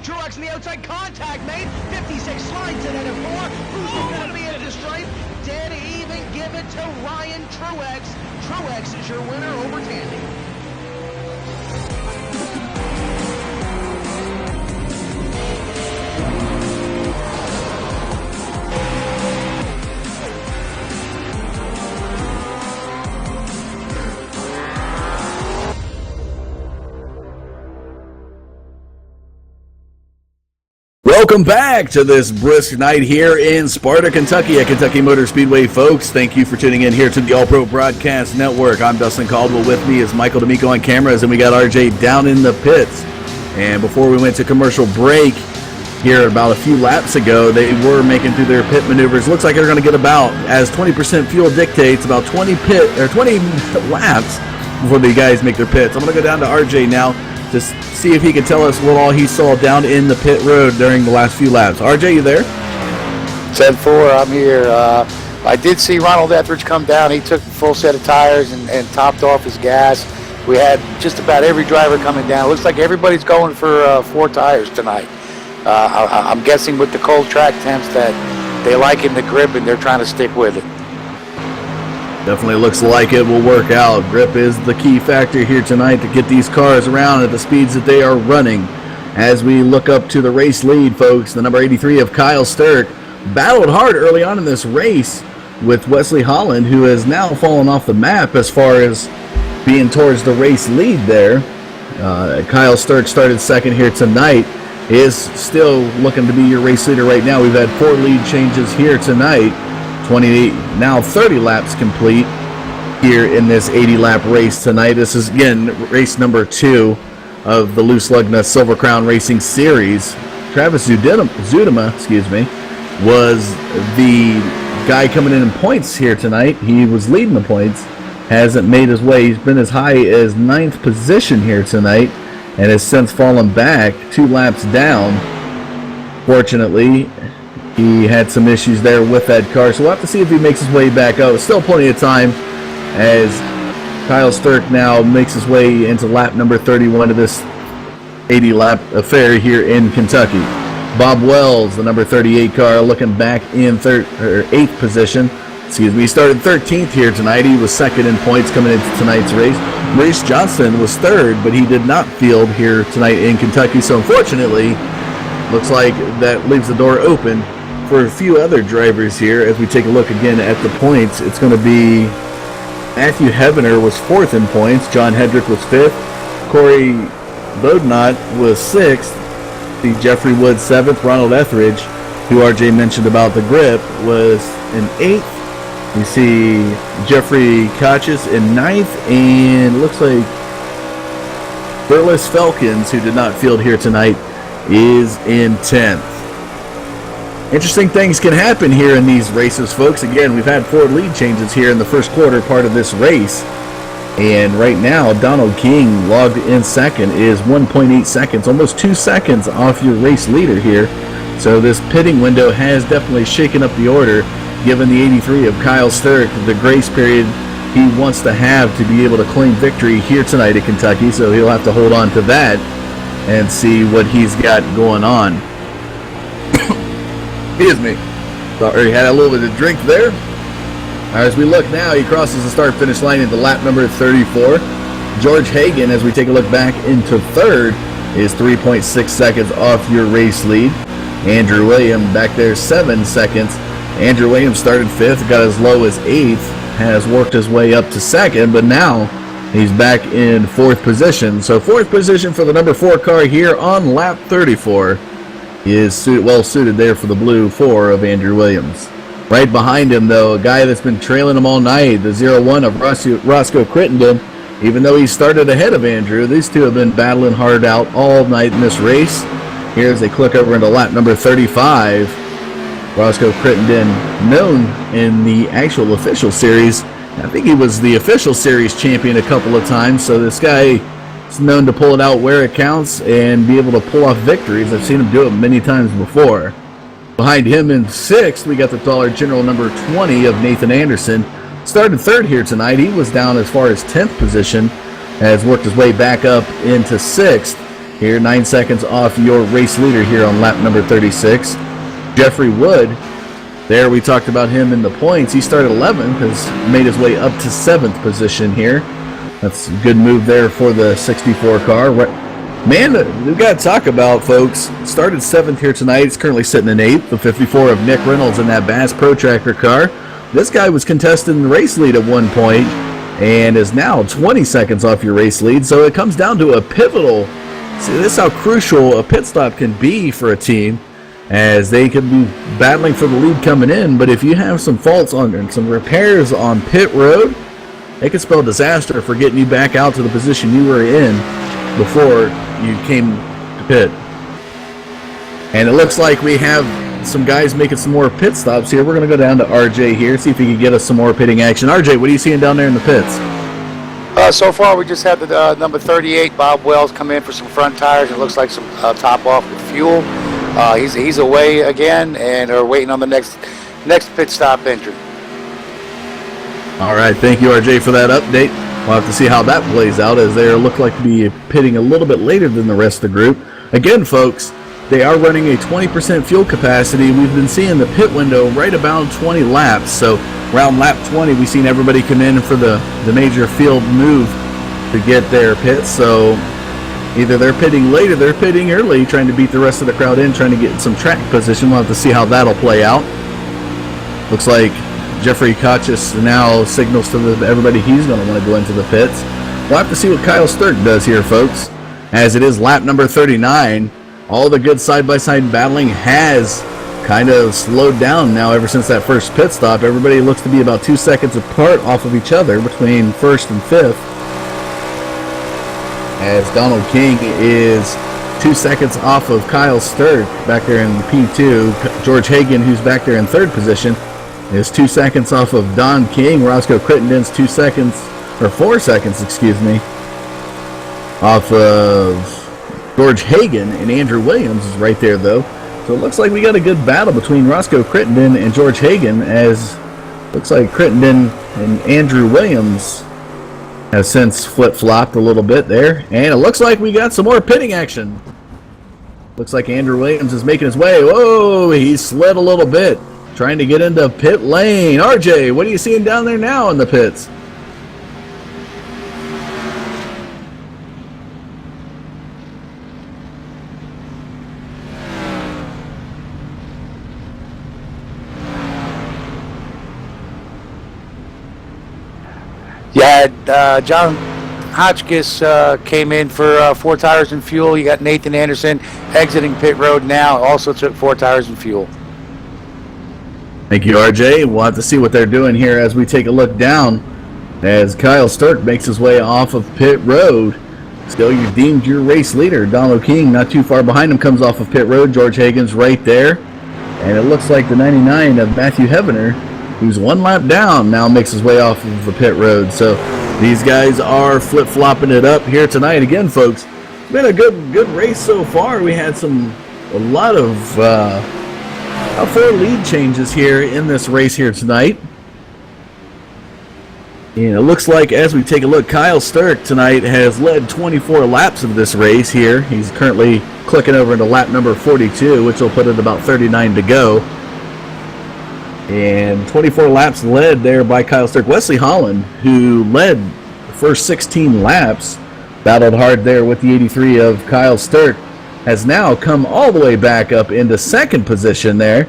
H: Truex in the outside, contact made, 56 slides it at a 4, who's going to be into stripe, dead even, give it to Ryan Truex. Truex is your winner over Tandy.
F: Welcome back to this brisk night here in Sparta, Kentucky at Kentucky Motor Speedway, folks. Thank you for tuning in here to the All Pro Broadcast Network. I'm Dustin Caldwell. With me is Michael D'Amico on cameras, and we got RJ down in the pits. And before we went to commercial break here about a few laps ago, they were making through their pit maneuvers. Looks like they're going to get about, as 20% fuel dictates, about 20 laps before the guys make their pits. I'm going to go down to RJ now to see if he can tell us what all he saw down in the pit road during the last few laps. RJ, you there?
G: 10-4, I'm here. I did see Ronald Etheridge come down. He took a full set of tires and topped off his gas. We had just about every driver coming down. It looks like everybody's going for 4 tires tonight. I'm guessing with the cold track temps that they like in the grip and they're trying to stick with it.
F: Definitely looks like it will work out. Grip is the key factor here tonight to get these cars around at the speeds that they are running. As we look up to the race lead, folks, the number 83 of Kyle Sturck battled hard early on in this race with Wesley Holland, who has now fallen off the map as far as being towards the race lead there. Kyle Sturck started second here tonight. Is still looking to be your race leader right now. We've had 4 lead changes here tonight. 28, now 30 laps complete here in this 80-lap race tonight. This is, again, race number 2 of the Loose Lugnuts Silver Crown Racing Series. Travis Zudema, was the guy coming in points here tonight. He was leading the points, hasn't made his way. He's been as high as 9th position here tonight and has since fallen back 2 laps down. Fortunately, He had some issues there with that car, so we'll have to see if he makes his way back up. Still plenty of time as Kyle Sturck now makes his way into lap number 31 of this 80-lap affair here in Kentucky. Bob Wells, the number 38 car, looking back in 8th position. He started 13th here tonight. He was second in points coming into tonight's race. Maurice Johnson was third, but he did not field here tonight in Kentucky. So unfortunately, looks like that leaves the door open for a few other drivers here. As we take a look again at the points, it's going to be Matthew Hevener was 4th in points. John Hedrick was 5th. Corey Bodnott was 6th. Jeffrey Wood 7th. Ronald Etheridge, who RJ mentioned about the grip, was in 8th. We see Jeffrey Kochis in 9th, and looks like Burles Felkins, who did not field here tonight, is in 10th. Interesting things can happen here in these races, folks. Again, we've had 4 lead changes here in the first quarter part of this race. And right now, Donald King logged in second is 1.8 seconds, almost 2 seconds off your race leader here. So this pitting window has definitely shaken up the order, given the 83 of Kyle Sturck, the grace period he wants to have to be able to claim victory here tonight at Kentucky. So he'll have to hold on to that and see what he's got going on. Excuse me. Sorry, had a little bit of drink there. As we look now, he crosses the start-finish line into lap number 34. George Hagan, as we take a look back into third, is 3.6 seconds off your race lead. Andrew Williams back there 7 seconds. Andrew Williams started 5th, got as low as 8th, has worked his way up to 2nd, but now he's back in 4th position. So 4th position for the number 4 car here on lap 34 is well suited there for the blue 4 of Andrew Williams. Right behind him, though, a guy that's been trailing him all night, the 0-1 of Roscoe Crittenden. Even though he started ahead of Andrew, these two have been battling hard out all night in this race. Here's a click over into lap number 35. Roscoe Crittenden, known in the actual official series. I think he was the official series champion a couple of times, so this guy is known to pull it out where it counts and be able to pull off victories. I've seen him do it many times before. Behind him in 6th, we got the taller general number 20 of Nathan Anderson. Started 3rd here tonight. He was down as far as 10th position, has worked his way back up into 6th. Here, 9 seconds off your race leader here on lap number 36. Jeffrey Wood, there we talked about him in the points. He started 11th, has made his way up to 7th position here. That's a good move there for the 64 car. Man, we've got to talk about, folks. Started 7th here tonight. He's currently sitting in 8th. The 54 of Nick Reynolds in that Bass Pro Tractor car. This guy was contesting the race lead at one point and is now 20 seconds off your race lead. So it comes down to a pivotal. See, this is how crucial a pit stop can be for a team, as they can be battling for the lead coming in. But if you have some faults on and some repairs on pit road, it could spell disaster for getting you back out to the position you were in before you came to pit. And it looks like we have some guys making some more pit stops here. We're going to go down to RJ here, see if he can get us some more pitting action. RJ, what are you seeing down there in the pits?
G: So far, we just had the number 38, Bob Wells, come in for some front tires. It looks like some top off with fuel. He's away again, and are waiting on the next pit stop entry.
F: All right, thank you, RJ, for that update. We'll have to see how that plays out, as they look like to be pitting a little bit later than the rest of the group. Again, folks, they are running a 20% fuel capacity. We've been seeing the pit window right about 20 laps. So around lap 20, we've seen everybody come in for the major field move to get their pits. So either they're pitting late or they're pitting early, trying to beat the rest of the crowd in, trying to get some track position. We'll have to see how that'll play out. Looks like Jeffrey Kochis now signals to everybody he's going to want to go into the pits. We'll have to see what Kyle Sturck does here, folks, as it is lap number 39. All the good side-by-side battling has kind of slowed down now ever since that first pit stop. Everybody looks to be about 2 seconds apart off of each other between first and fifth, as Donald King is 2 seconds off of Kyle Sturck back there in the P2. George Hagan, who's back there in third position, is 2 seconds off of Don King. Roscoe Crittenden's 4 seconds, excuse me, off of George Hagan, and Andrew Williams is right there, though. So it looks like we got a good battle between Roscoe Crittenden and George Hagan, as looks like Crittenden and Andrew Williams have since flip-flopped a little bit there. And it looks like we got some more pitting action. Looks like Andrew Williams is making his way. Whoa, he slid a little bit, trying to get into pit lane. RJ, what are you seeing down there now in the pits?
G: Yeah, John Hotchkiss came in for 4 tires and fuel. You got Nathan Anderson exiting pit road now. Also took 4 tires and fuel.
F: Thank you, RJ. We'll have to see what they're doing here as we take a look down as Kyle Stirk makes his way off of pit road. Still, you deemed your race leader. Donald King not too far behind him comes off of pit road. George Hagan's right there. And it looks like the 99 of Matthew Hevener, who's 1 lap down, now makes his way off of the pit road. So these guys are flip-flopping it up here tonight. Again, folks, it's been a good race so far. We had a lot of 4 lead changes here in this race here tonight. And it looks like, as we take a look, Kyle Stirk tonight has led 24 laps of this race here. He's currently clicking over into lap number 42, which will put it about 39 to go. And 24 laps led there by Kyle Stirk. Wesley Holland, who led the first 16 laps, battled hard there with the 83 of Kyle Stirk, has now come all the way back up into second position there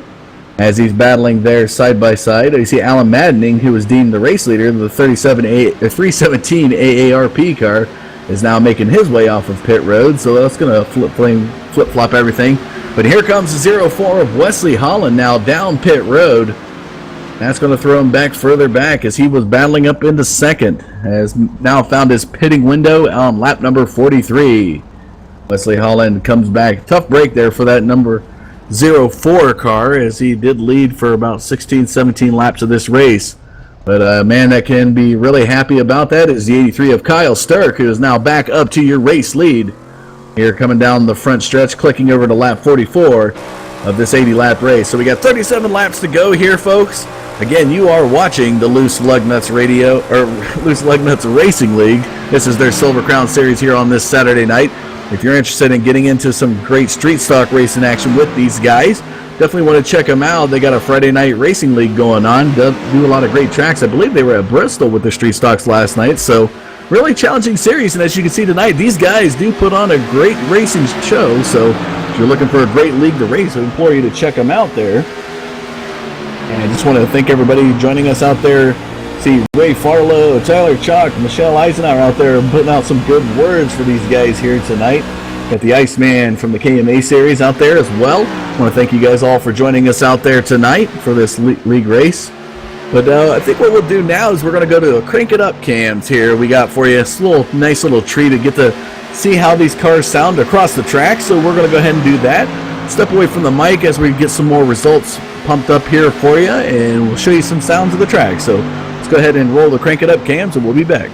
F: as he's battling there side by side. You see Alan Maddening, who was deemed the race leader, the 317 AARP car, is now making his way off of pit road. So that's going to flip-flop everything. But here comes the 04 of Wesley Holland now down pit road. That's going to throw him back further back as he was battling up into second. Has now found his pitting window on lap number 43. Wesley Holland comes back. Tough break there for that number 04 car, as he did lead for about 16, 17 laps of this race. But a man that can be really happy about that is the 83 of Kyle Stirk, who is now back up to your race lead. Here coming down the front stretch, clicking over to lap 44 of this 80-lap race. So we got 37 laps to go here, folks. Again, you are watching the Loose Lugnuts Racing League. This is their Silver Crown Series here on this Saturday night. If you're interested in getting into some great street stock racing action with these guys, definitely want to check them out. They got a Friday night racing league going on. They do a lot of great tracks. I believe they were at Bristol with the street stocks last night. So really challenging series. And as you can see tonight, these guys do put on a great racing show. So if you're looking for a great league to race, I implore you to check them out there. And I just want to thank everybody joining us out there. See Ray Farlow, Tyler Chalk, Michelle Eisenhower out there putting out some good words for these guys here tonight. Got the Iceman from the KMA series out there as well. I want to thank you guys all for joining us out there tonight for this league race. But I think what we'll do now is we're going to go to the Crank It Up cams here. We got for you a nice little treat to get to see how these cars sound across the track. So we're going to go ahead and do that. Step away from the mic as we get some more results pumped up here for you, and we'll show you some sounds of the track. So let's go ahead and roll the Crank It Up cams, and we'll be back.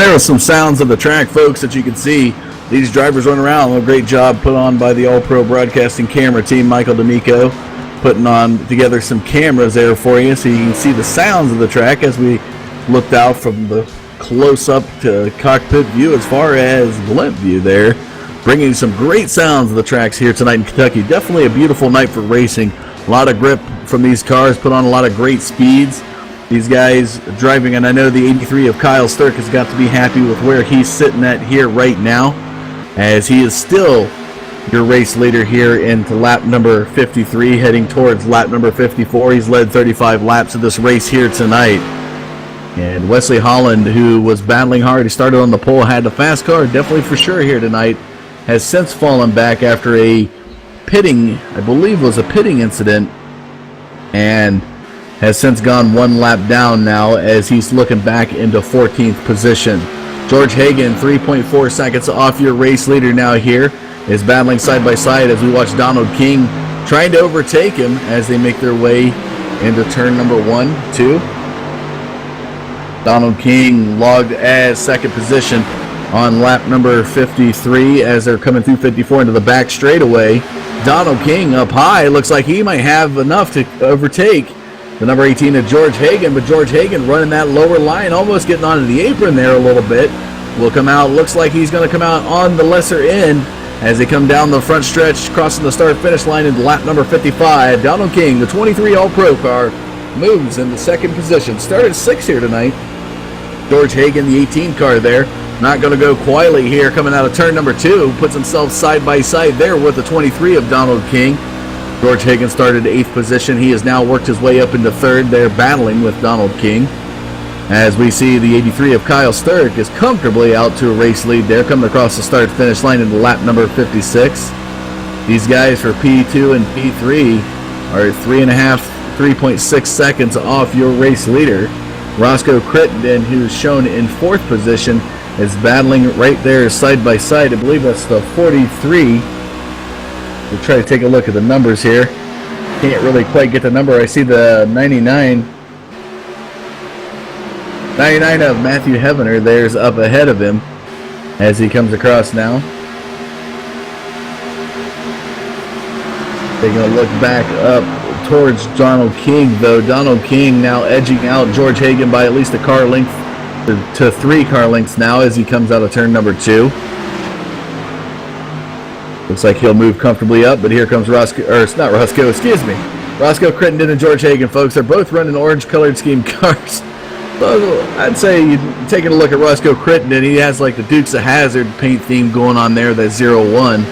F: there are some sounds of the track, folks, that you can see. These drivers run around. A great job put on by the All-Pro Broadcasting camera team, Michael D'Amico, putting on together some cameras there for you so you can see the sounds of the track as we looked out from the close-up to cockpit view as far as blimp view there, bringing some great sounds of the tracks here tonight in Kentucky. Definitely a beautiful night for racing. A lot of grip from these cars, put on a lot of great speeds. These guys driving, and I know the 83 of Kyle Sturck has got to be happy with where he's sitting at here right now, as he is still your race leader here into lap number 53, heading towards lap number 54. He's led 35 laps of this race here tonight. And Wesley Holland, who was battling hard, he started on the pole, had the fast car, definitely for sure here tonight, has since fallen back after a pitting, I believe was a pitting incident, and has since gone one lap down now as he's looking back into 14th position. George Hagan, 3.4 seconds off your race leader now here, is battling side by side as we watch Donald King trying to overtake him as they make their way into turn number 1, 2. Donald King logged as second position on lap number 53 as they're coming through 54 into the back straightaway. Donald King up high, looks like he might have enough to overtake the number 18 of George Hagan, but George Hagan running that lower line, almost getting onto the apron there a little bit. Will come out, looks like he's going to come out on the lesser end as they come down the front stretch, crossing the start-finish line into lap number 55. Donald King, the 23 All-Pro car, moves in the second position. Started 6 here tonight. George Hagan, the 18 car there, not going to go quietly here coming out of turn number 2. Puts himself side by side there with the 23 of Donald King. George Hagan started 8th position. He has now worked his way up into 3rd there, battling with Donald King. As we see the 83 of Kyle Sturck is comfortably out to a race lead there, coming across the start-finish line into lap number 56. These guys for P2 and P3 are 3.6 seconds off your race leader. Roscoe Crittenden, who's shown in 4th position, is battling right there side by side. I believe that's the 43. We'll try to take a look at the numbers here. Can't really quite get the number. I see the 99 of Matthew Heavener there's up ahead of him as he comes across now. Taking a look back up towards Donald King, though. Donald King now edging out George Hagan by at least a car length to 3 car lengths now as he comes out of turn number 2. Looks like he'll move comfortably up, but here comes Roscoe Crittenden and George Hagan, folks. They're both running orange-colored scheme cars. So I'd say taking a look at Roscoe Crittenden, he has like the Dukes of Hazzard paint theme going on there, that 01,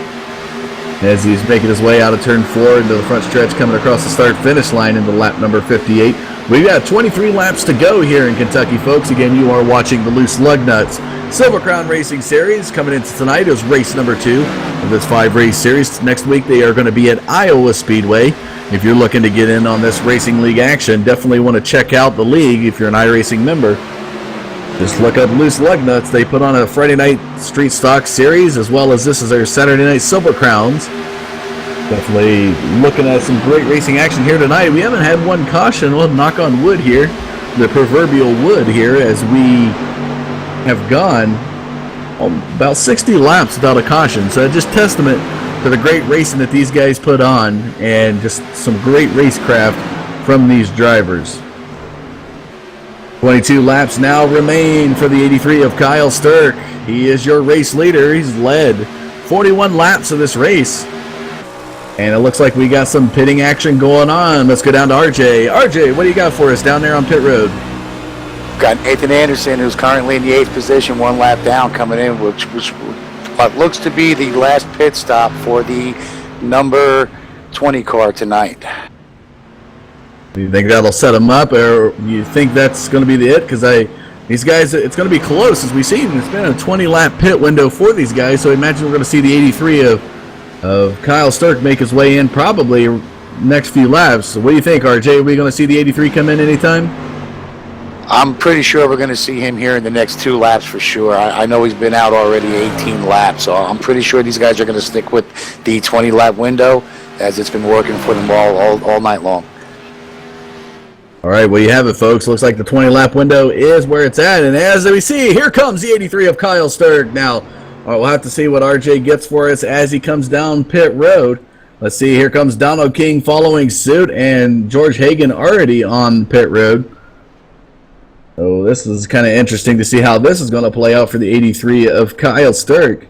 F: as he's making his way out of turn 4 into the front stretch, coming across the start-finish line into lap number 58. We've got 23 laps to go here in Kentucky, folks. Again, you are watching the Loose Lugnuts Silver Crown Racing Series. Coming into tonight is race number 2 of this 5-race series. Next week they are going to be at Iowa Speedway. If you're looking to get in on this racing league action, definitely want to check out the league if you're an iRacing member. Just look up Loose Lugnuts. They put on a Friday night street stock series, as well as this is their Saturday night Silver Crowns. Definitely looking at some great racing action here tonight. We haven't had one caution. We'll knock on wood here, the proverbial wood here, as we have gone about 60 laps without a caution. So just testament to the great racing that these guys put on, and just some great racecraft from these drivers. 22 laps now remain for the 83 of Kyle Sturck. He is your race leader. He's led 41 laps of this race. And it looks like we got some pitting action going on. Let's go down to RJ. RJ, what do you got for us down there on pit road?
G: Got Nathan Anderson, who's currently in the 8th position, 1 lap down, coming in, which what looks to be the last pit stop for the number 20 car tonight.
F: Do you think that'll set them up, or you think that's going to be the it? Because these guys, it's going to be close, as we've seen. It's been a 20-lap pit window for these guys, so I imagine we're going to see the 83 of Kyle Sturck make his way in probably next few laps. So what do you think, RJ? Are we going to see the 83 come in anytime?
G: I'm pretty sure we're going to see him here in the next 2 laps for sure. I know he's been out already 18 laps, so I'm pretty sure these guys are going to stick with the 20-lap window, as it's been working for them all night long.
F: All right, well, you have it, folks. Looks like the 20-lap window is where it's at. And as we see, here comes the 83 of Kyle Sturg. Now, we'll have to see what RJ gets for us as he comes down pit road. Let's see, here comes Donald King following suit, and George Hagan already on pit road. So this is kind of interesting to see how this is going to play out for the 83 of Kyle Sturg.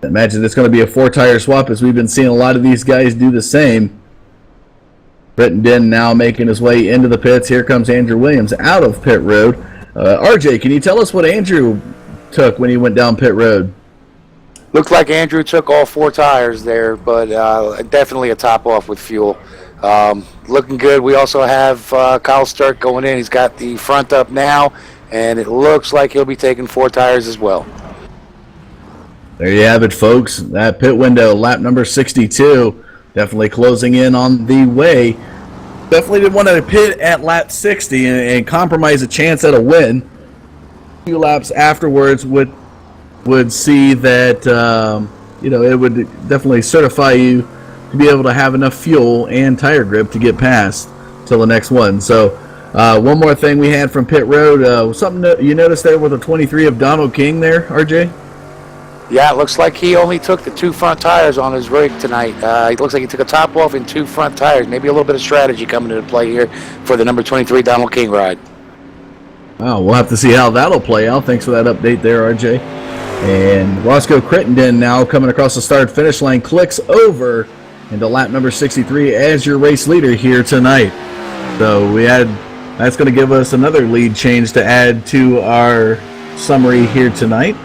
F: Imagine it's going to be a 4-tire swap, as we've been seeing a lot of these guys do the same. Crittenden now making his way into the pits. Here comes Andrew Williams out of pit road. RJ, can you tell us what Andrew took when he went down pit road?
G: Looked like Andrew took all 4 tires there, but definitely a top off with fuel. Looking good. We also have Kyle Sturg going in. He's got the front up now, and it looks like he'll be taking 4 tires as well.
F: There you have it, folks. That pit window, lap number 62, definitely closing in on the way. Definitely didn't want to pit at lap 60 and compromise a chance at a win. A few laps afterwards would see that it would definitely certify you to be able to have enough fuel and tire grip to get past till the next one. So one more thing we had from pit road, something that you noticed there with the 23 of Donald King there, RJ?
G: Yeah, it looks like he only took the 2 front tires on his rig tonight. It looks like he took a top off and 2 front tires. Maybe a little bit of strategy coming into play here for the number 23 Donald King ride.
F: Oh, we'll have to see how that'll play out. Thanks for that update there, RJ. And Roscoe Crittenden now coming across the start-finish line, clicks over into lap number 63 as your race leader here tonight. So that's going to give us another lead change to add to our summary here tonight.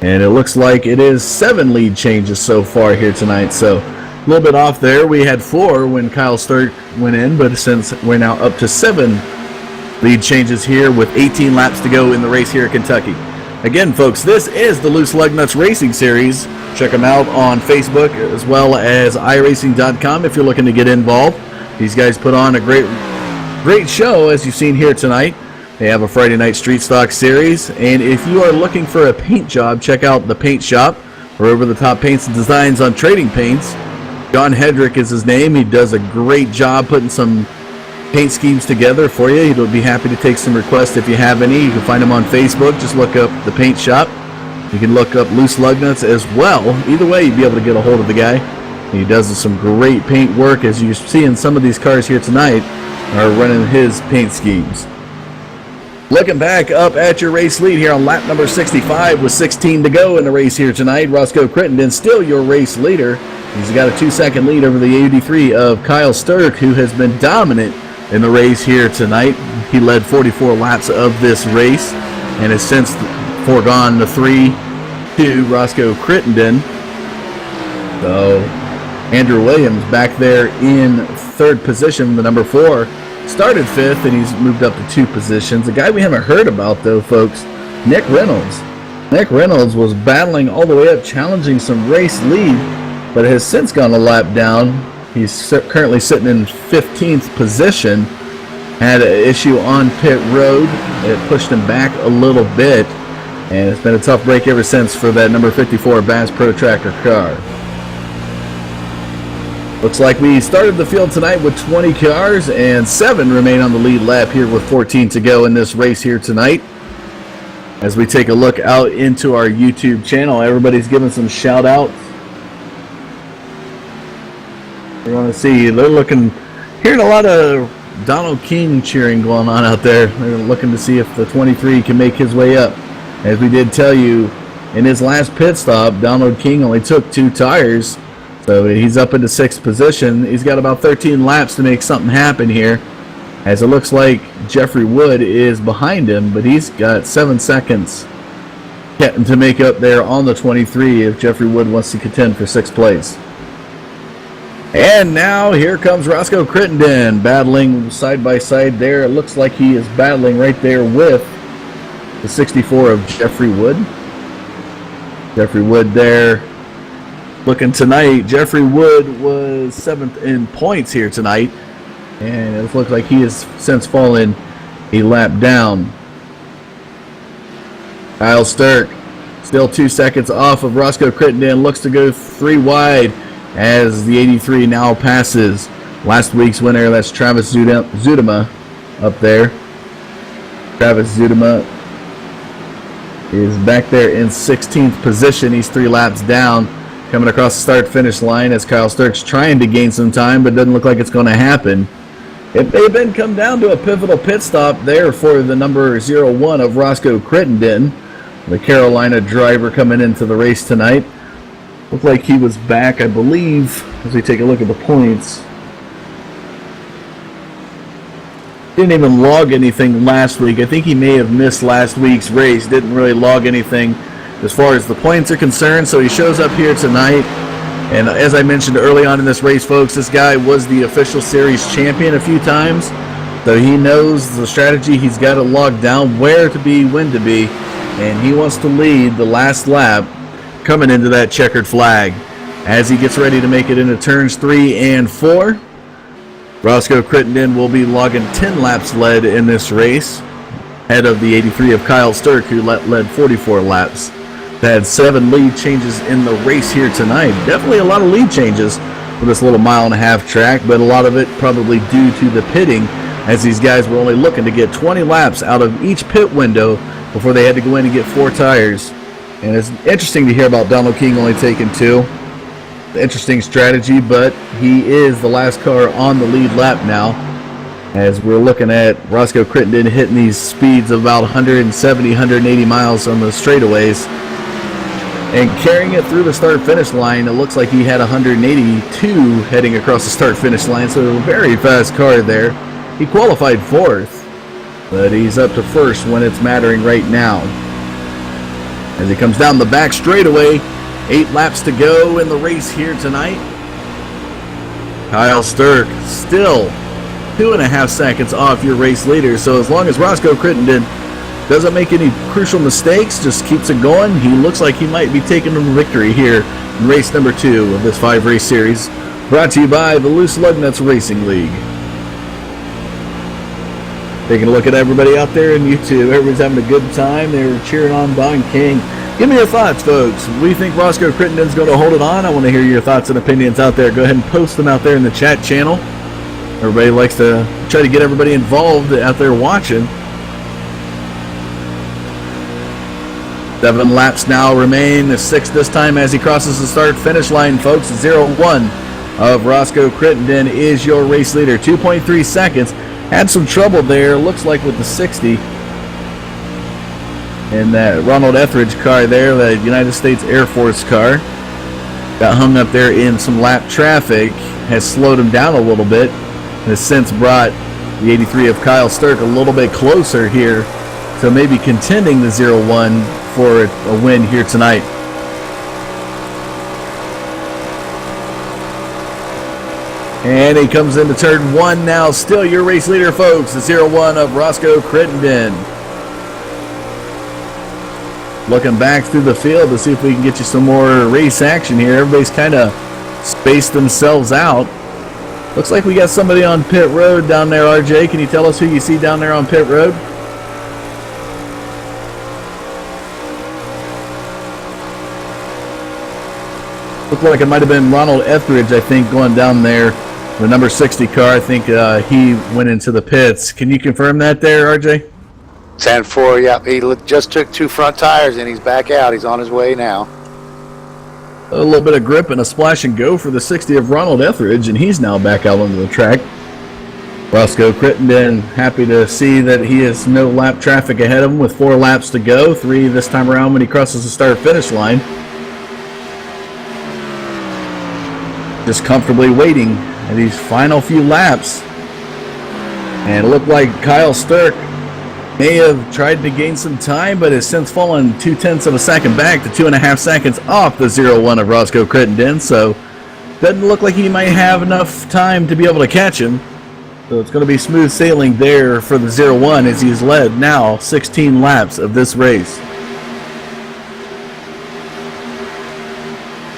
F: And it looks like it is 7 lead changes so far here tonight. So a little bit off there. We had 4 when Kyle Sturg went in, but since we're now up to 7 lead changes here with 18 laps to go in the race here at Kentucky. Again, folks, this is the Loose Lugnuts Racing Series. Check them out on Facebook as well as iRacing.com if you're looking to get involved. These guys put on a great show, as you've seen here tonight. They have a Friday night street stock series, and if you are looking for a paint job, check out the Paint Shop for over-the-top paints and designs on trading paints. John Hedrick is his name. He does a great job putting some paint schemes together for you. He'll be happy to take some requests if you have any. You can find him on Facebook. Just look up the Paint Shop. You can look up Loose Lugnuts as well. Either way, you'll be able to get a hold of the guy. He does some great paint work, as you see in some of these cars here tonight are running his paint schemes. Looking back up at your race lead here on lap number 65 with 16 to go in the race here tonight. Roscoe Crittenden still your race leader. He's got a 2-second lead over the 83 of Kyle Sturg, who has been dominant in the race here tonight. He led 44 laps of this race and has since foregone the 3-2 Roscoe Crittenden. So Andrew Williams back there in 3rd position, the number 4. Started 5th and he's moved up to 2 positions. A guy we haven't heard about though, folks, Nick Reynolds. Nick Reynolds was battling all the way up, challenging some race lead, but has since gone a lap down. He's currently sitting in 15th position. Had an issue on pit road. It pushed him back a little bit, and it's been a tough break ever since for that number 54 Bass Pro Tractor car. Looks like we started the field tonight with 20 cars, and 7 remain on the lead lap here with 14 to go in this race here tonight. As we take a look out into our YouTube channel, everybody's giving some shout outs. We're going to see, hearing a lot of Donald King cheering going on out there. They're looking to see if the 23 can make his way up. As we did tell you, in his last pit stop, Donald King only took 2 tires. So he's up into 6th position. He's got about 13 laps to make something happen here, as it looks like Jeffrey Wood is behind him, but he's got 7 seconds to make up there on the 23 if Jeffrey Wood wants to contend for 6th place. And now here comes Roscoe Crittenden battling side by side there. It looks like he is battling right there with the 64 of Jeffrey Wood. Jeffrey Wood there looking tonight. Jeffrey Wood was 7th in points here tonight, and it looks like he has since fallen a lap down. Kyle Sturg still 2 seconds off of Roscoe Crittenden, looks to go 3 wide as the 83 now passes last week's winner. That's Travis Zudema up there. Travis Zudema is back there in 16th position. He's 3 laps down, coming across the start-finish line as Kyle Sturck's trying to gain some time, but doesn't look like it's going to happen. It may have been come down to a pivotal pit stop there for the number 01 of Roscoe Crittenden, the Carolina driver coming into the race tonight. Looked like he was back, I believe, as we take a look at the points. Didn't even log anything last week. I think he may have missed last week's race. Didn't really log anything as far as the points are concerned. So he shows up here tonight. And as I mentioned early on in this race, folks, this guy was the official series champion a few times. So he knows the strategy. He's got it logged down, where to be, when to be. And he wants to lead the last lap coming into that checkered flag. As he gets ready to make it into turns 3 and 4. Roscoe Crittenden will be logging 10 laps led in this race, ahead of the 83 of Kyle Sturck, who led 44 laps. Had 7 lead changes in the race here tonight. Definitely a lot of lead changes for this little 1.5-mile track, but a lot of it probably due to the pitting, as these guys were only looking to get 20 laps out of each pit window before they had to go in and get 4 tires. And it's interesting to hear about Donald King only taking 2. Interesting strategy, but he is the last car on the lead lap now, as we're looking at Roscoe Crittenden hitting these speeds of about 170, 180 miles on the straightaways and carrying it through the start-finish line. It looks like he had 182 heading across the start-finish line, so a very fast car there. He qualified 4th, but he's up to 1st when it's mattering right now. As he comes down the back straightaway, 8 laps to go in the race here tonight. Kyle Sturck still 2.5 seconds off your race leader. So as long as Roscoe Crittenden doesn't make any crucial mistakes, just keeps it going, he looks like he might be taking the victory here in race number 2 of this 5-race series. Brought to you by the Loose Lugnuts Racing League. Taking a look at everybody out there in YouTube. Everybody's having a good time. They're cheering on Don King. Give me your thoughts, folks. We think Roscoe Crittenden's going to hold it on. I want to hear your thoughts and opinions out there. Go ahead and post them out there in the chat channel. Everybody likes to try to get everybody involved out there watching. 7 laps now remain. The 6th this time as he crosses the start-finish line, folks. 01 of Roscoe Crittenden is your race leader. 2.3 seconds. Had some trouble there, looks like, with the 60. And that Ronald Etheridge car there, the United States Air Force car, got hung up there in some lap traffic, has slowed him down a little bit, and has since brought the 83 of Kyle Sturck a little bit closer here, so maybe contending the 01 for a win here tonight. And he comes into turn 1 now, still your race leader, folks, the 01 of Roscoe Crittenden. Looking back through the field to see if we can get you some more race action here. Everybody's kind of spaced themselves out. Looks like we got somebody on pit road down there, RJ. Can you tell us who you see down there on pit road? Looked like it might have been Ronald Etheridge, I think, going down there. The number 60 car, I think he went into the pits. Can you confirm that there, RJ?
G: 10-4, yep. He just took 2 front tires and he's back out. He's on his way now.
F: A little bit of grip and a splash and go for the 60 of Ronald Etheridge, and he's now back out onto the track. Roscoe Crittenden happy to see that he has no lap traffic ahead of him with 4 laps to go. 3 this time around when he crosses the start-finish line. Just comfortably waiting at these final few laps. And it looked like Kyle Sturck may have tried to gain some time, but has since fallen 0.2 of a second back to 2.5 seconds off the 01 of Roscoe Crittenden. So doesn't look like he might have enough time to be able to catch him. So it's going to be smooth sailing there for the 01 as he's led now 16 laps of this race.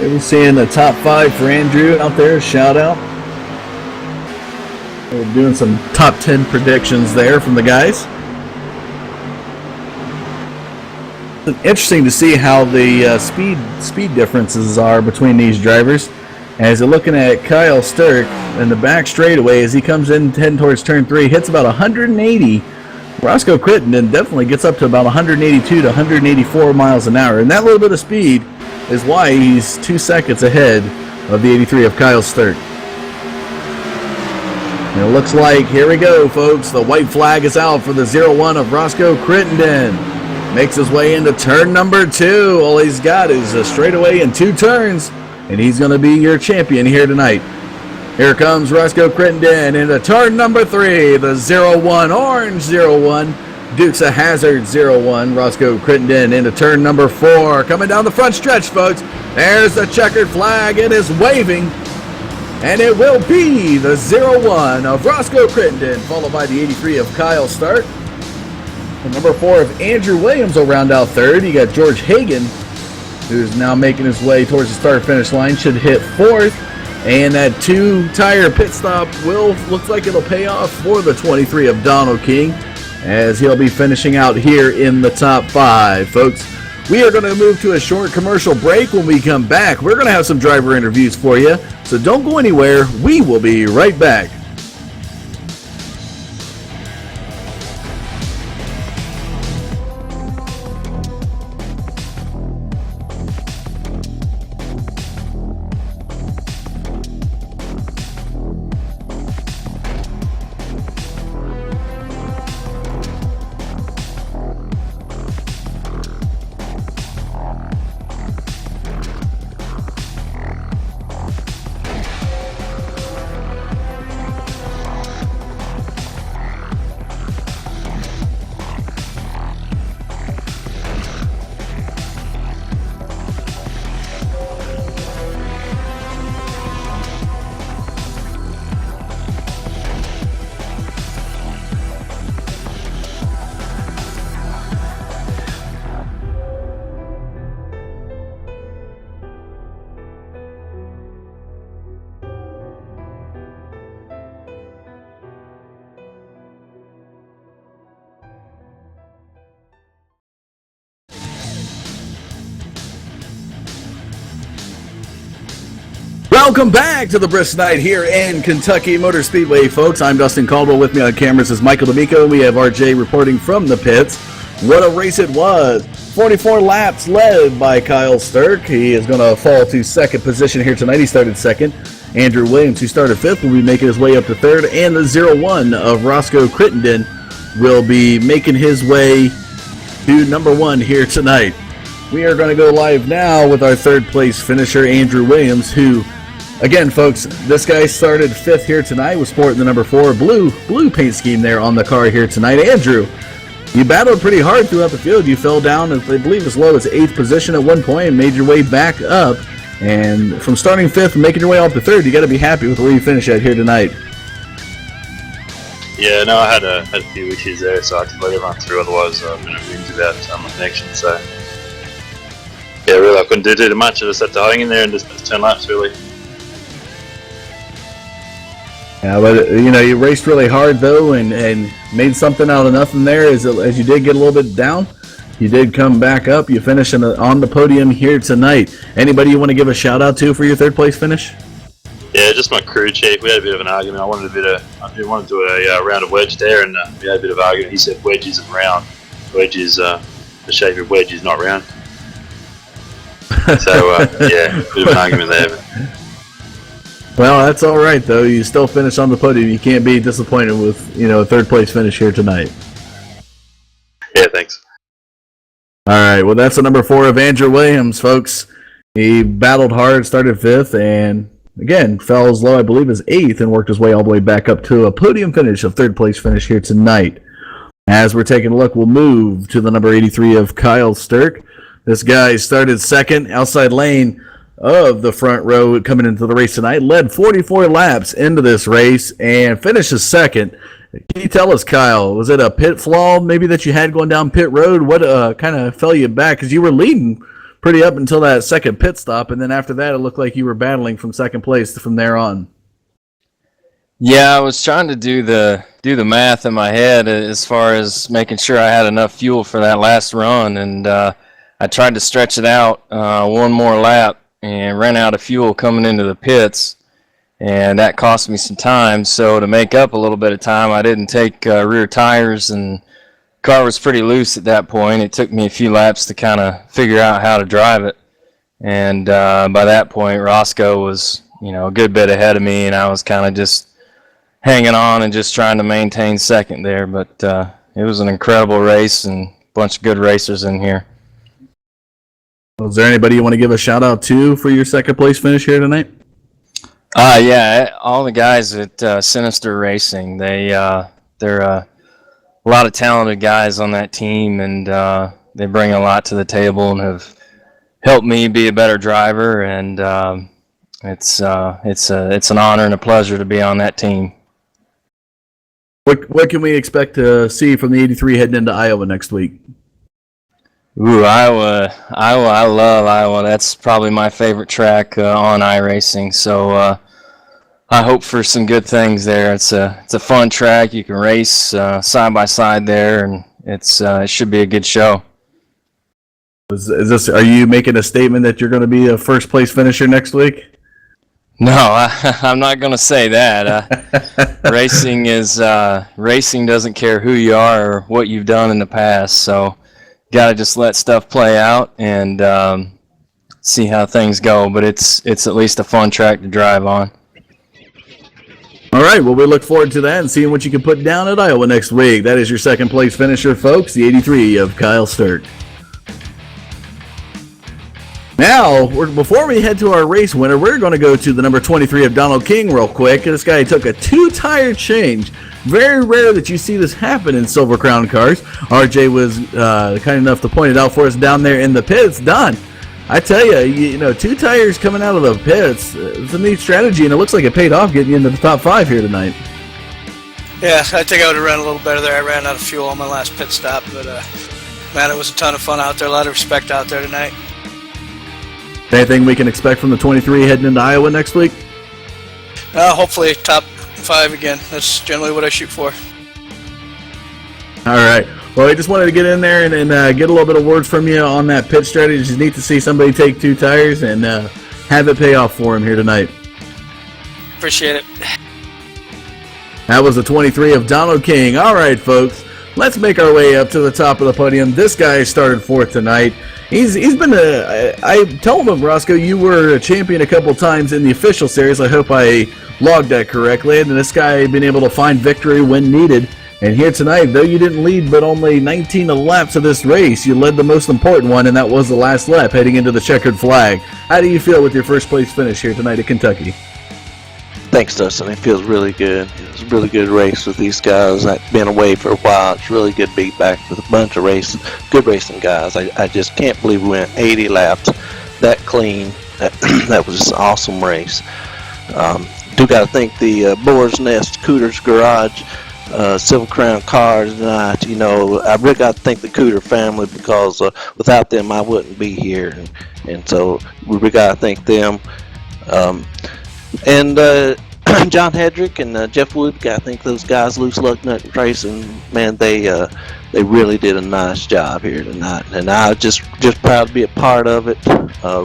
F: We're seeing the top 5 for Andrew out there. Shout out. We're doing some top 10 predictions there from the guys. It's interesting to see how the speed differences are between these drivers. As you're looking at Kyle Sturck in the back straightaway as he comes in heading towards turn 3, hits about 180. Roscoe Crittenden definitely gets up to about 182 to 184 miles an hour. And that little bit of speed is why he's 2 seconds ahead of the 83 of Kyle Sturck. And it looks like, here we go, folks. The white flag is out for the 01 of Roscoe Crittenden. Makes his way into turn number 2. All he's got is a straightaway and 2 turns. And he's going to be your champion here tonight. Here comes Roscoe Crittenden into turn number 3. The 01, orange 01. Dukes a Hazard 01. Roscoe Crittenden into turn number 4. Coming down the front stretch, folks. There's the checkered flag. It is waving. And it will be the 01 of Roscoe Crittenden, followed by the 83 of Kyle Stark. The number 4 of Andrew Williams will round out third. You got George Hagan, who's now making his way towards the start-finish line, should hit 4th. And that 2-tire pit stop looks like it'll pay off for the 23 of Donald King, as he'll be finishing out here in the top 5, folks. We are going to move to a short commercial break. When we come back, we're going to have some driver interviews for you, so don't go anywhere. We will be right back. Welcome back to the Brisk Night here in Kentucky Motor Speedway, folks. I'm Dustin Caldwell. With me on cameras is Michael D'Amico, and we have RJ reporting from the pits. What a race it was. 44 laps led by Kyle Sturck. He is going to fall to second position here tonight. He started second. Andrew Williams, who started fifth, will be making his way up to third. And the 01 of Roscoe Crittenden will be making his way to number 1 here tonight. We are going to go live now with our third place finisher, Andrew Williams, who, again, folks, this guy started 5th here tonight, was sporting the number 4 blue paint scheme there on the car here tonight. Andrew, you battled pretty hard throughout the field. You fell down, I believe, as low as 8th position at one point and made your way back up. And from starting 5th and making your way up to 3rd, you got to be happy with where you finish at here tonight.
I: Yeah, no, I had a few issues there, so I had to let everyone through. Otherwise, I've been rings about my connection. So, yeah, really, I couldn't do too much. I just had to hang in there and just turn laps, really.
F: Yeah, but you raced really hard though, and made something out of nothing there. As you did get a little bit down, you did come back up. You finished on the podium here tonight. Anybody you want to give a shout out to for your third place finish?
I: Yeah, just my crew chief. We had a bit of an argument. I wanted to do a round of wedge there, and we had a bit of argument. He said wedge isn't round. Wedge is the shape of wedge is not round. So yeah, a bit of an argument there. But.
F: Well, that's all right though. You still finish on the podium. You can't be disappointed with a third place finish here tonight.
I: Yeah, thanks.
F: All right. Well, that's the number 4 of Andrew Williams, folks. He battled hard, started 5th, and again fell as low, I believe, as 8th, and worked his way all the way back up to a podium finish of third place finish here tonight. As we're taking a look, we'll move to the number 83 of Kyle Sturck. This guy started second, outside lane of the front row coming into the race tonight, led 44 laps into this race and finishes second. Can you tell us, Kyle, was it a pit flaw maybe that you had going down pit road? What kind of fell you back? Because you were leading pretty up until that second pit stop, and then after that it looked like you were battling from second place from there on.
J: Yeah, I was trying to do the math in my head as far as making sure I had enough fuel for that last run, and I tried to stretch it out one more lap. and ran out of fuel coming into the pits, and that cost me some time. So to make up a little bit of time, I didn't take rear tires, and the car was pretty loose at that point. It took me a few laps to kind of figure out how to drive it, and by that point Roscoe was a good bit ahead of me, and I was kind of just hanging on and just trying to maintain second there. But it was an incredible race and a bunch of good racers in here.
F: Is there anybody you want to give a shout out to for your second place finish here tonight?
J: Yeah, all the guys at Sinister Racing. They're a lot of talented guys on that team, and they bring a lot to the table and have helped me be a better driver. And it's an honor and a pleasure to be on that team.
F: What can we expect to see from the 83 heading into Iowa next week?
J: Ooh, Iowa! I love Iowa. That's probably my favorite track on iRacing. So I hope for some good things there. It's a fun track. You can race side by side there, and it should be a good show.
F: Are you making a statement that you're going to be a first place finisher next week?
J: No, I'm not going to say that. Racing doesn't care who you are or what you've done in the past. So got to just let stuff play out and see how things go. But it's at least a fun track to drive on.
F: All right, well, we look forward to that and seeing what you can put down at Iowa next week. That is your second place finisher, folks, the 83 of Kyle Sturck. Now, before we head to our race winner, we're going to go to the number 23 of Donald King real quick. This guy took a 2-tire change. Very rare that you see this happen in Silver Crown cars. RJ was kind enough to point it out for us down there in the pits. Don, I tell you, 2 tires coming out of the pits, it's a neat strategy, and it looks like it paid off getting you into the top 5 here tonight.
K: Yeah, I think I would have run a little better there. I ran out of fuel on my last pit stop, but man, it was a ton of fun out there. A lot of respect out there tonight.
F: Anything we can expect from the 23 heading into Iowa next week?
K: Hopefully top 5 again. That's generally what I shoot for.
F: All right. Well, I just wanted to get in there and get a little bit of words from you on that pit strategy. It's just neat to see somebody take 2 tires and have it pay off for him here tonight.
K: Appreciate it.
F: That was the 23 of Donald King. All right, folks. Let's make our way up to the top of the podium. This guy started 4th tonight. He's been I told him, Roscoe, you were a champion a couple times in the official series. I hope I logged that correctly. And this guy had been able to find victory when needed. And here tonight, though you didn't lead but only 19 laps of this race, you led the most important one, and that was the last lap heading into the checkered flag. How do you feel with your first place finish here tonight at Kentucky?
L: Thanks, Dustin. It feels really good. It was a really good race with these guys. I've been away for a while. It's really good to be back with a bunch of good racing guys. I just can't believe we went 80 laps that clean. That was just an awesome race. Do got to thank the Boar's Nest Cooters Garage Silver Crown cars tonight. I really got to thank the Cooter family because without them I wouldn't be here, and so we really got to thank them. And John Hedrick and Jeff Wood, I think those guys, Loose Lugnut Racing, man, they really did a nice job here tonight, and I just proud to be a part of it.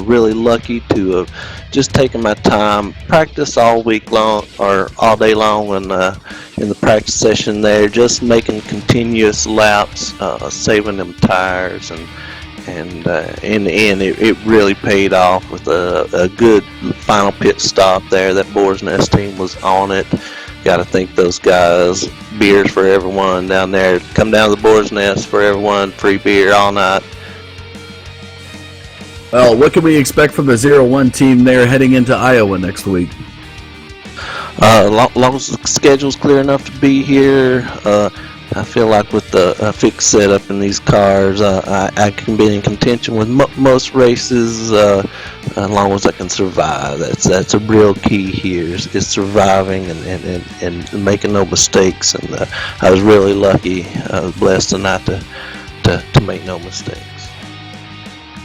L: Really lucky to have just taken my time, practice all week long or all day long, and in the practice session there, just making continuous laps, saving them tires, and in the end, it really paid off with a good final pit stop there. That Boar's Nest team was on it. Got to thank those guys. Beers for everyone down there. Come down to the Boar's Nest for everyone. Free beer all night.
F: Well, what can we expect from the 0-1 team there heading into Iowa next week?
L: Long as the schedule's clear enough to be here, I feel like with the fixed setup in these cars, I can be in contention with most races as long as I can survive. That's a real key here is surviving and making no mistakes. And I was really lucky. I was blessed tonight to make no mistakes.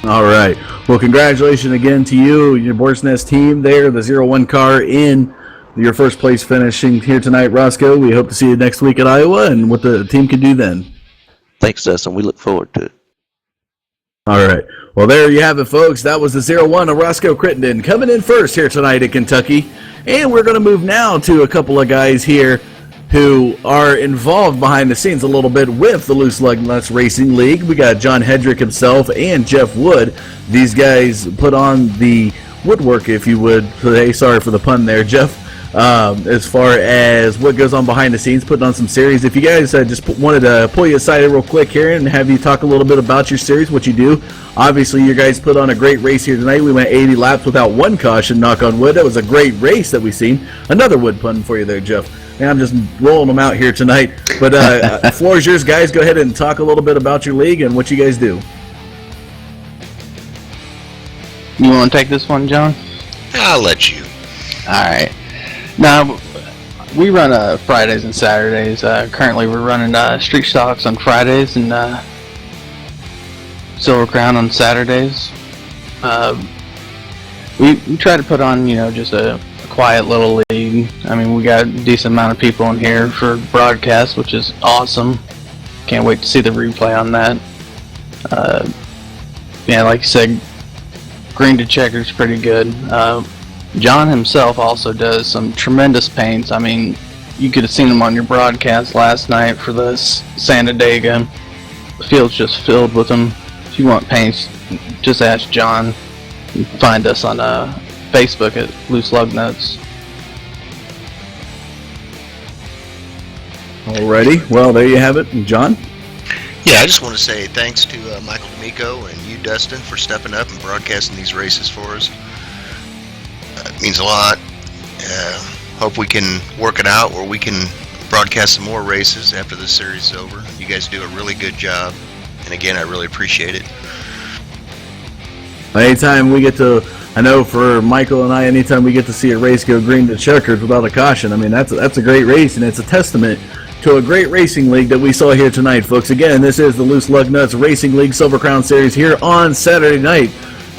F: All right. Well, congratulations again to you, your Boar's Nest team there, the 0-1 car in your first place finishing here tonight, Roscoe. We hope to see you next week at Iowa and what the team can do then.
L: Thanks, Dustin. We look forward to it.
F: All right. Well, there you have it, folks. That was the 01 of Roscoe Crittenden coming in first here tonight at Kentucky. And we're going to move now to a couple of guys here who are involved behind the scenes a little bit with the Loose Lugnuts Racing League. We got John Hedrick himself and Jeff Wood. These guys put on the woodwork, if you would. Hey, sorry for the pun there, Jeff. As far as what goes on behind the scenes, putting on some series. If you guys just wanted to pull you aside real quick here and have you talk a little bit about your series, what you do. Obviously, you guys put on a great race here tonight. We went 80 laps without one caution, knock on wood. That was a great race that we've seen. Another wood pun for you there, Jeff. And I'm just rolling them out here tonight. But floor is yours, guys. Go ahead and talk a little bit about your league and what you guys do.
M: You want to take this one, John?
N: I'll let you.
M: All right. Now, we run Fridays and Saturdays. Currently, we're running street stocks on Fridays and Silver Crown on Saturdays. We try to put on, just a quiet little league. I mean, we got a decent amount of people in here for broadcast, which is awesome. Can't wait to see the replay on that. Like you said, green to checker's pretty good. John himself also does some tremendous paints. I mean, you could have seen him on your broadcast last night for the Sanadega. The field's just filled with them. If you want paints, just ask John. You can find us on Facebook at Loose Lugnuts.
F: Alrighty, well, there you have it. John?
N: Yeah, I just want to say thanks to Michael D'Amico and you, Dustin, for stepping up and broadcasting these races for us. It means a lot. Hope we can work it out where we can broadcast some more races after this series is over. You guys do a really good job. And again, I really appreciate it.
F: Anytime we get to, I know for Michael and I, anytime we get to see a race go green to checkered without a caution, I mean, that's a great race, and it's a testament to a great racing league that we saw here tonight, folks. Again, this is the Loose Lugnuts Racing League Silver Crown Series here on Saturday night.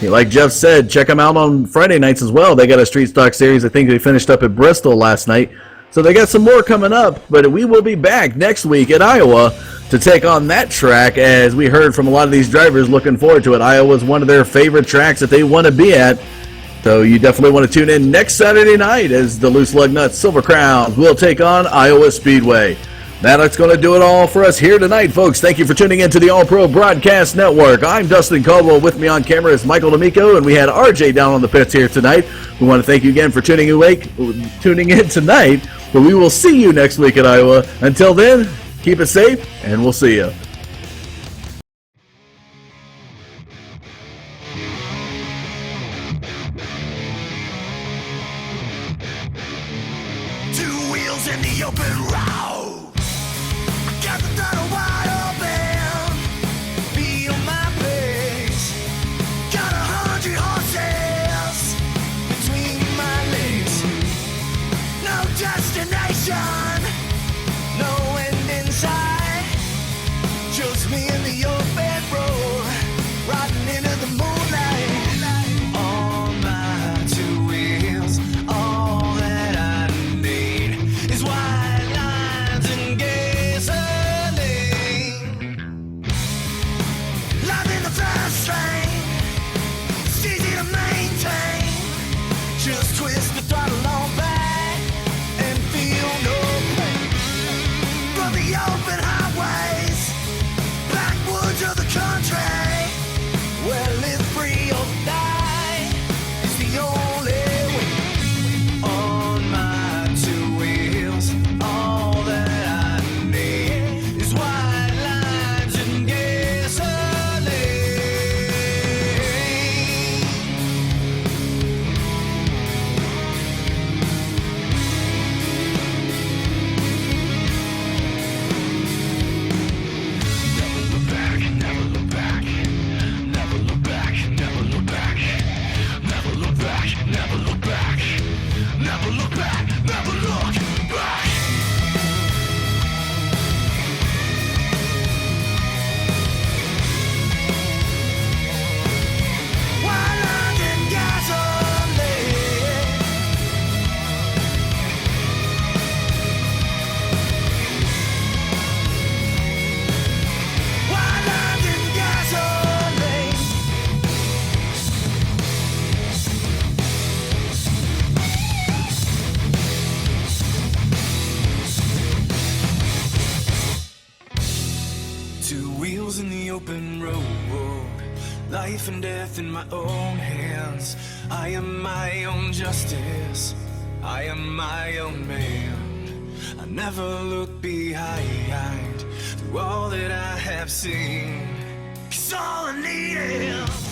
F: Like Jeff said, check them out on Friday nights as well. They got a street stock series. I think they finished up at Bristol last night. So they got some more coming up, but we will be back next week at Iowa to take on that track, as we heard from a lot of these drivers looking forward to it. Iowa is one of their favorite tracks that they want to be at. So you definitely want to tune in next Saturday night as the Loose Lugnuts Silver Crowns will take on Iowa Speedway. That's going to do it all for us here tonight, folks. Thank you for tuning in to the All Pro Broadcast Network. I'm Dustin Caldwell. With me on camera is Michael D'Amico, and we had RJ down on the pits here tonight. We want to thank you again for tuning in tonight, but we will see you next week at Iowa. Until then, keep it safe, and we'll see you.
A: Two wheels in the open road. Got the throttle wide open. Feel my pace. Got 100 horses between my legs. No destination, no end in sight. wheels in the open road, life and death in my own hands. I am my own justice, I am my own man. I never look behind through all that I have seen, 'cause all I need is